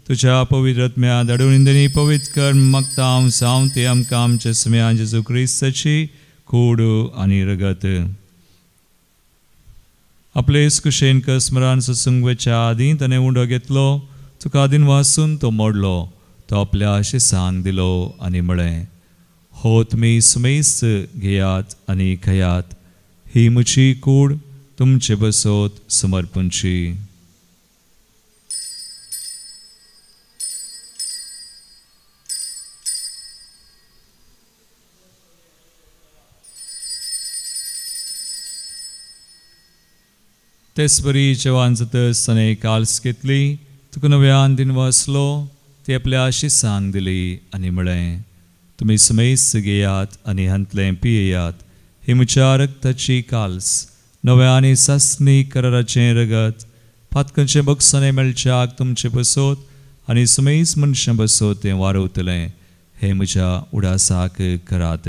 तुझ्या पवित्र आत्म्या दडून इंदनी पवित्र कर मगतां सावते आमकां आमच्या स्मया जेजू क्रिस्ताची कूड आनी रगत. आपले कुशेन स्मरण सत्संगच्या आदीं ताणें उंडो घेतलो, तुका आदीन वाचून तो मोडलो, तो आपल्या शिसांक दिलो आनी म्हळें, हो तुमी सुमेस्त घेयात आनी खयात, ही म्हजी कूड तुमचे बसोत समर्पणची. तेच बरी जेवण जातच ताणें काल्स घेतली, तुका नव्यान दिन वाचलो, ती आपल्या शिसांक दिली आनी म्हळें, तुमी सुमेस्त घेयात आनी हांतलें पियेयात, ही म्हज्या रगताची काल्स, नव्या आनी सासणी कराराचें रगत, फातकनचें बक्षांनी मेळच्याक तुमचे बसोत आनी सुमेस्त मनशां बसोत तें वारवतलें, हें म्हज्या उडासाक करात.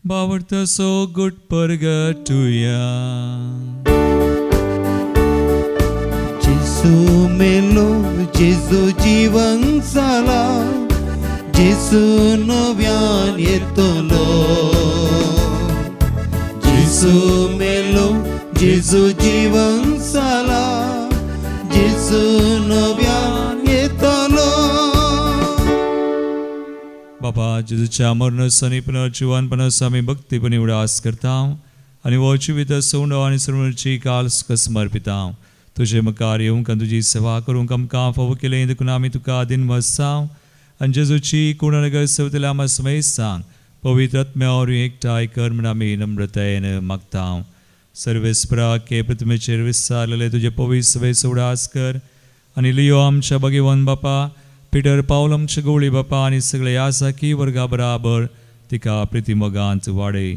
बावडता सो गुड परगटुया. जेजू मेलो, जेजू जीवन जाला, जेजू नव्यान येतलो. जेजू मेलो, जेजू जीवन जाला, जेजू नव्यान येतलो. बाबा जेजूच्या मरणसानी पुनर्जीवनपणास आमी भक्तीपणी उडास करता आनी हो जिवीत सोंडो आनी सर्वची काल्स समर्पिता. तुजे मुखार येवंक आनी तुजी सेवा करूंक आमकां फावो केलें, देखून आमी तुका दिन वचता आनी जेजूची कुणनगर सवतल्या आमी सुमेस्त सांग, पवित्र आत्म्यावर एकठांय कर म्हण आमी नम्रतायेन मागता. सर्वेस्पराक हे पृथ्वीचेर विस्तारलेले तुजे पवित्र सभेचो उडास कर आनी लियो आमच्या भगवान बापा, पिटर पावल आमच्या गवळी बापा आनी सगळे यासाकी वर्गा बराबर तिका प्रितीमोगांत वाडय.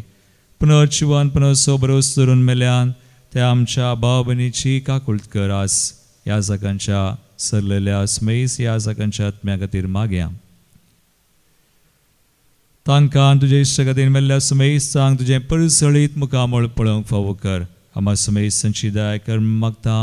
पुनर्जीवनपणाचो भरोस धरून मेल्यान त्या आमच्या भाव भयणीची काकुळट कर. आस याजकांच्या सरलेल्या स्मेस याजकांच्या आत्म्या खातीर मागया. तांकां तुजे इश्ट खातीर मेल्ल्या सुमेस सांग तुजें परसळीत मुखामळ पळोवंक फावो कर. आमा सुमेसांची दया कर मागता.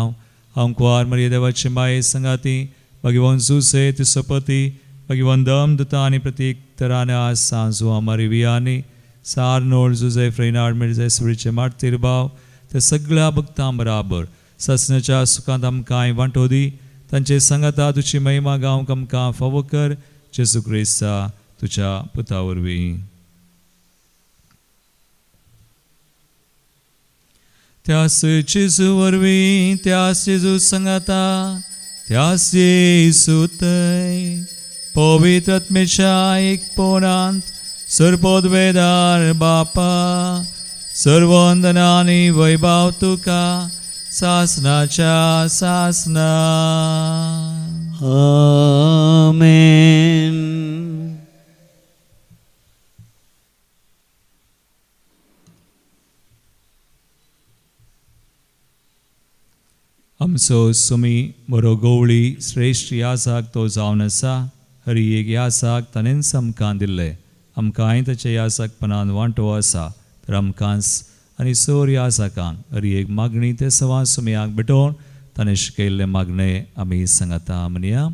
हांव कुंवार मरिये देवाचे माये संगाती, भगवान सुसे तिचो पती, भगवान दम दुता आनी प्रतीक तराने आज सांजू आमारी वियानी सार नोळ जुजे फ्रेनाड मिर्जे सुरीचे मारतीर भाव ते सगळ्या भक्तां बराबर ससनाच्या सुखांत आमकां वांटो दी. तांचे संगता तुजी महिमा गावंक आमकां फावो कर. जेजू क्रिस्ता तुज्या पुता वरवीं. त्यास जेजू वरवीं, त्यास जेजू संगता, त्यास येसू थंय पवित्र आत्मेच्या एकपणांत सर्वोद्वेदार बापा, सर्व वंदना आनी वैभव तुका सासनाच्या सासना. आमेन. आमचो सुमी बरो गवळी श्रेश्ठ यासाक तो जावन आसा. हरी एक यासाक ताणें आमकां दिल्लें. आमकांय ताच्या यासाकपणान वांटो आसा, तर आमकांच आनी सोर यासाकांक हरी एक मागणी ते सवा सुमयाक भेटोवन ताणें शिकयल्लें मागणें आमी सांगता म्हणया.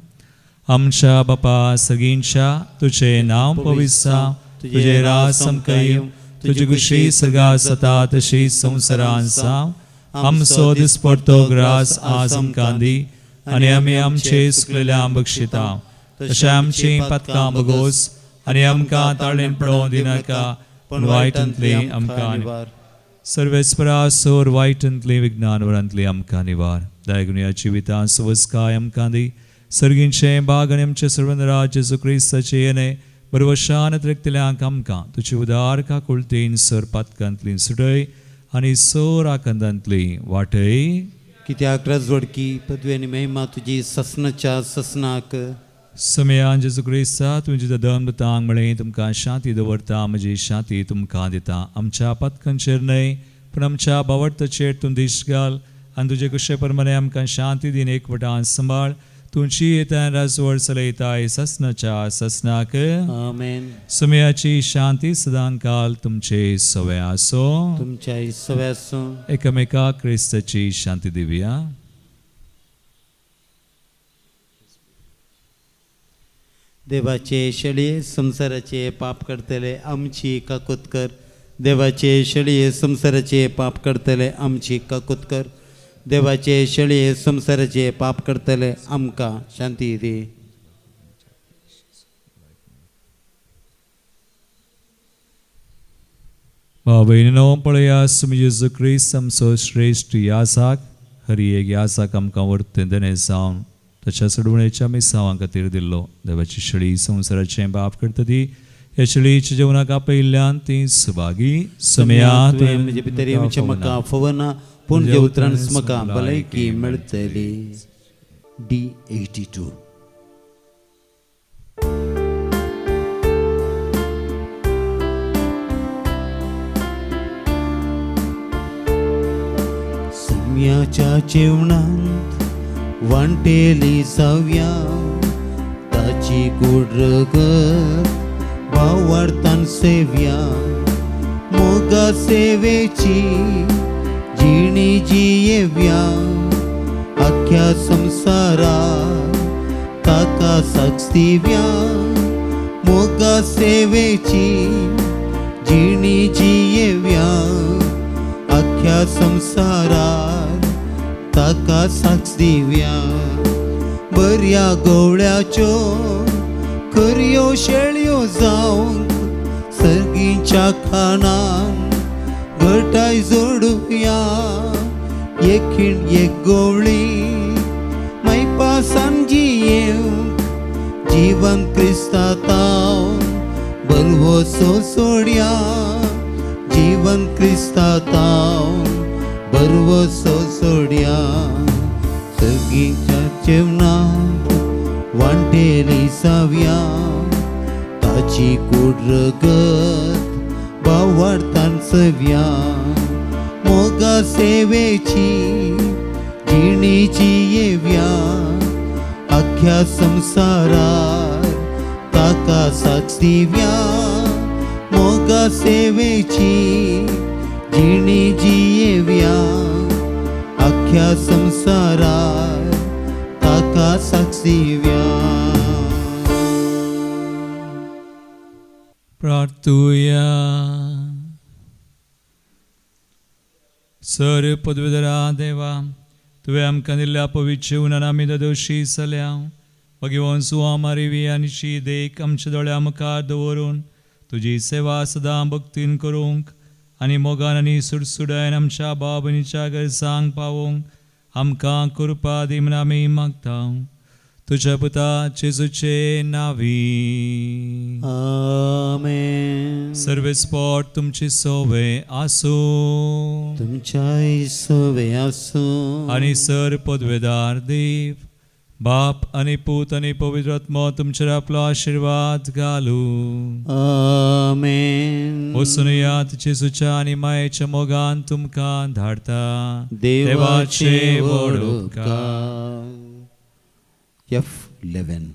आमच्या बापा सगळींच्या तुजें नांव पवित्र जावं, तुजें राज आमकां येवं, तुजी कुशी सगळ्या जाता तशी संवसारांत जावं. आमचो दिसपडटो ग्रास आज आमकां दी आनी आमी आमचे सुकलेल्या बक्षिता, तशें आमची पातकां बगोस आनी आमकां ताळेन पडोवं दिनाका, पण वायटांतली आमकां निवार. सर्वेस्परा सोर वायटांतली विज्ञान वरांतली आमकां निवार. दयागुण्या जिवितां सवस्काय आमकां दी. सर्गींचे बाग आनी आमचे सर्वनराज जेजू क्रिस्ताचे येणे बरवशान त्रेकतल्यांक आमकां तुजी उदार काकुळटीन सर पातकांतली सुटय आनी सोर आकंदांतली वाटय. कित्याक रजवडकी पदवी आनी महिमा तुजी ससनाच्या ससनाक. समयान जेजू क्रिस्ता तुमची दम दितांक म्हळें तुमकां शांती दवरता, म्हजी शांती तुमकां दिता. आमच्या पथकांचेर न्हय पूण आमच्या बावडताचेर तूं दिश्ट घाल आनी तुजे कुशे प्रमाणे आमकां शांती दिन एकवटान सांबाळ. तुमची येता रासवड चलयताय ससनाच्या ससनाक आमेन. सुमयाची शांती सदां काल तुमचे सवय आसो. तुमच्या सव्यासो एकमेका क्रिस्ताची शांती दिवया. देवाचे शेळये संसाराचे पाप करतले आमची काकूत कर. देवाचे शेळये संसाराचे पाप करतले आमची काकूत कर. देवाचे शेळये संसाराचे पाप करतले आमकां शांती दी. भावभयणीनो पळया सुमी येजू क्रिस्त आमचो श्रेष्ठ यासाक हरी एक यासाक आमकां वर्तें देणे जावन ताच्या सडवणेच्या मिसांवां खातीर दिल्लो. देवाची शेळी संवसाराचें पाप करता ती ह्या शेळयेच्या जेवणाक आपयल्ल्यान ती सुभागी. सुमया तुवें म्हजे भितर येवचें म्हाका फवना पूण जेवत्रांच म्हाका भलायकी मेळटली. D82. सुम्याच्या जेवणांत वांटेली जावया ताची गोड रगत भावार्थान सेव्या. मोगा सेवेची जिणी जियेव्या आख्या संसारात ताका साक्ष दिव्या. मोगा सेवेची जिणी जियेव्या आख्या संसारात ताका साक्ष दिव्या. बऱ्या गवळ्याच्यो खऱ्यो शेळयो जावंक सर्गीच्या खाणान घटाय जोडुया. एकीण एक गवळी मैपा सांजी येवंक जीवन क्रिस्तांत बलवो सोड्या. जीवन क्रिस्तांत बरवो सोड्या. सर्गीच्या जेवणाक वांटेली जावया ताची गोड रगत भावार्थान सेव्या. मोगा सेवेची जिणी जियेव्या आख्या संसारात ताका साक्ष दिव्या. मोगा सेवेची जिणी जियेव्या आख्या संसारात ताका साक्ष दिव्या. प्रार्थुया. सर पदवीधरा देवा तुवें आमकां दिल्ल्या पवित्र जिवनान आमी दोशी जाल्या. मागीर वंसुआ मारिवी आनी शी देख आमच्या दोळ्या मुखार दवरून तुजी सेवा सदां भक्तीन करूंक आनी मोगान आनी सुडसुडायन आमच्या भाव भयणीच्या गरजांक पावोवंक आमकां कृपा दी म्हूण आमी मागता. तुझ्या पुता जेजूचे नावी. आमेन. सर्वेस्पोट तुमची सोवे आसूं. तुमच्या सोवे आसूं. आणि सर पदवेदार देव बाप आणि पूत आणि पवित्र आत्मा तुमचेर आपलो आशीर्वाद घालू. आमेन. वचून जेजूच्या आणि मायेच्या मोगान तुमकां धाडता. देवाचे व्हड उपकार. F11.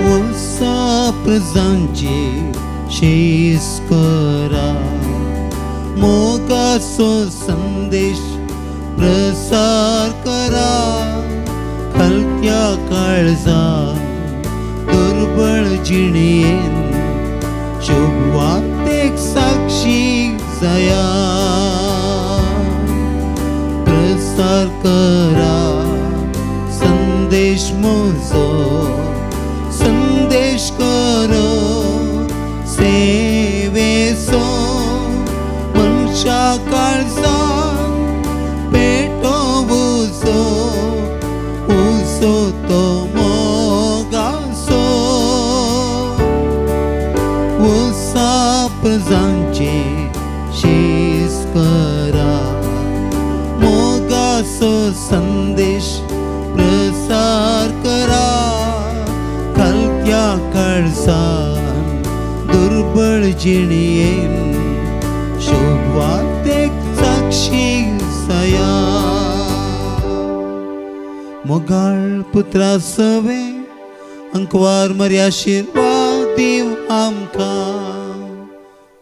वसा प्रजांचे शेस करा. मोगाचो संदेश प्रसार करा. हलक्या काळजात दुर्बळ जिणेन शुभवार्तेक साक्षी जाया. प्रसार करा संदेश मोजो. संदेश करो सेवेचो. मनशा काळजात पेटोवचो उजो तो मोगाचो. उसा प्रजांचे शेस करा. मोगाचो संदेश प्रसार करा. हलक्या काळजान दुर्बळ जिणेन शुभवार्तेक साक्षी बक्षिसया मोगाळ पुत्रा सवे अंकवार मरी आशीर्वाद दिव आमकां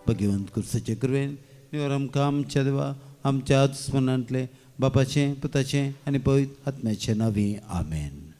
भगवंत कृष्णाचे कृपेन निवर आमकां आमच्या देवा आमच्या स्मरणांतले बापाचे पुताचे आनी पवित्र आत्म्याचे नांवी आमेन.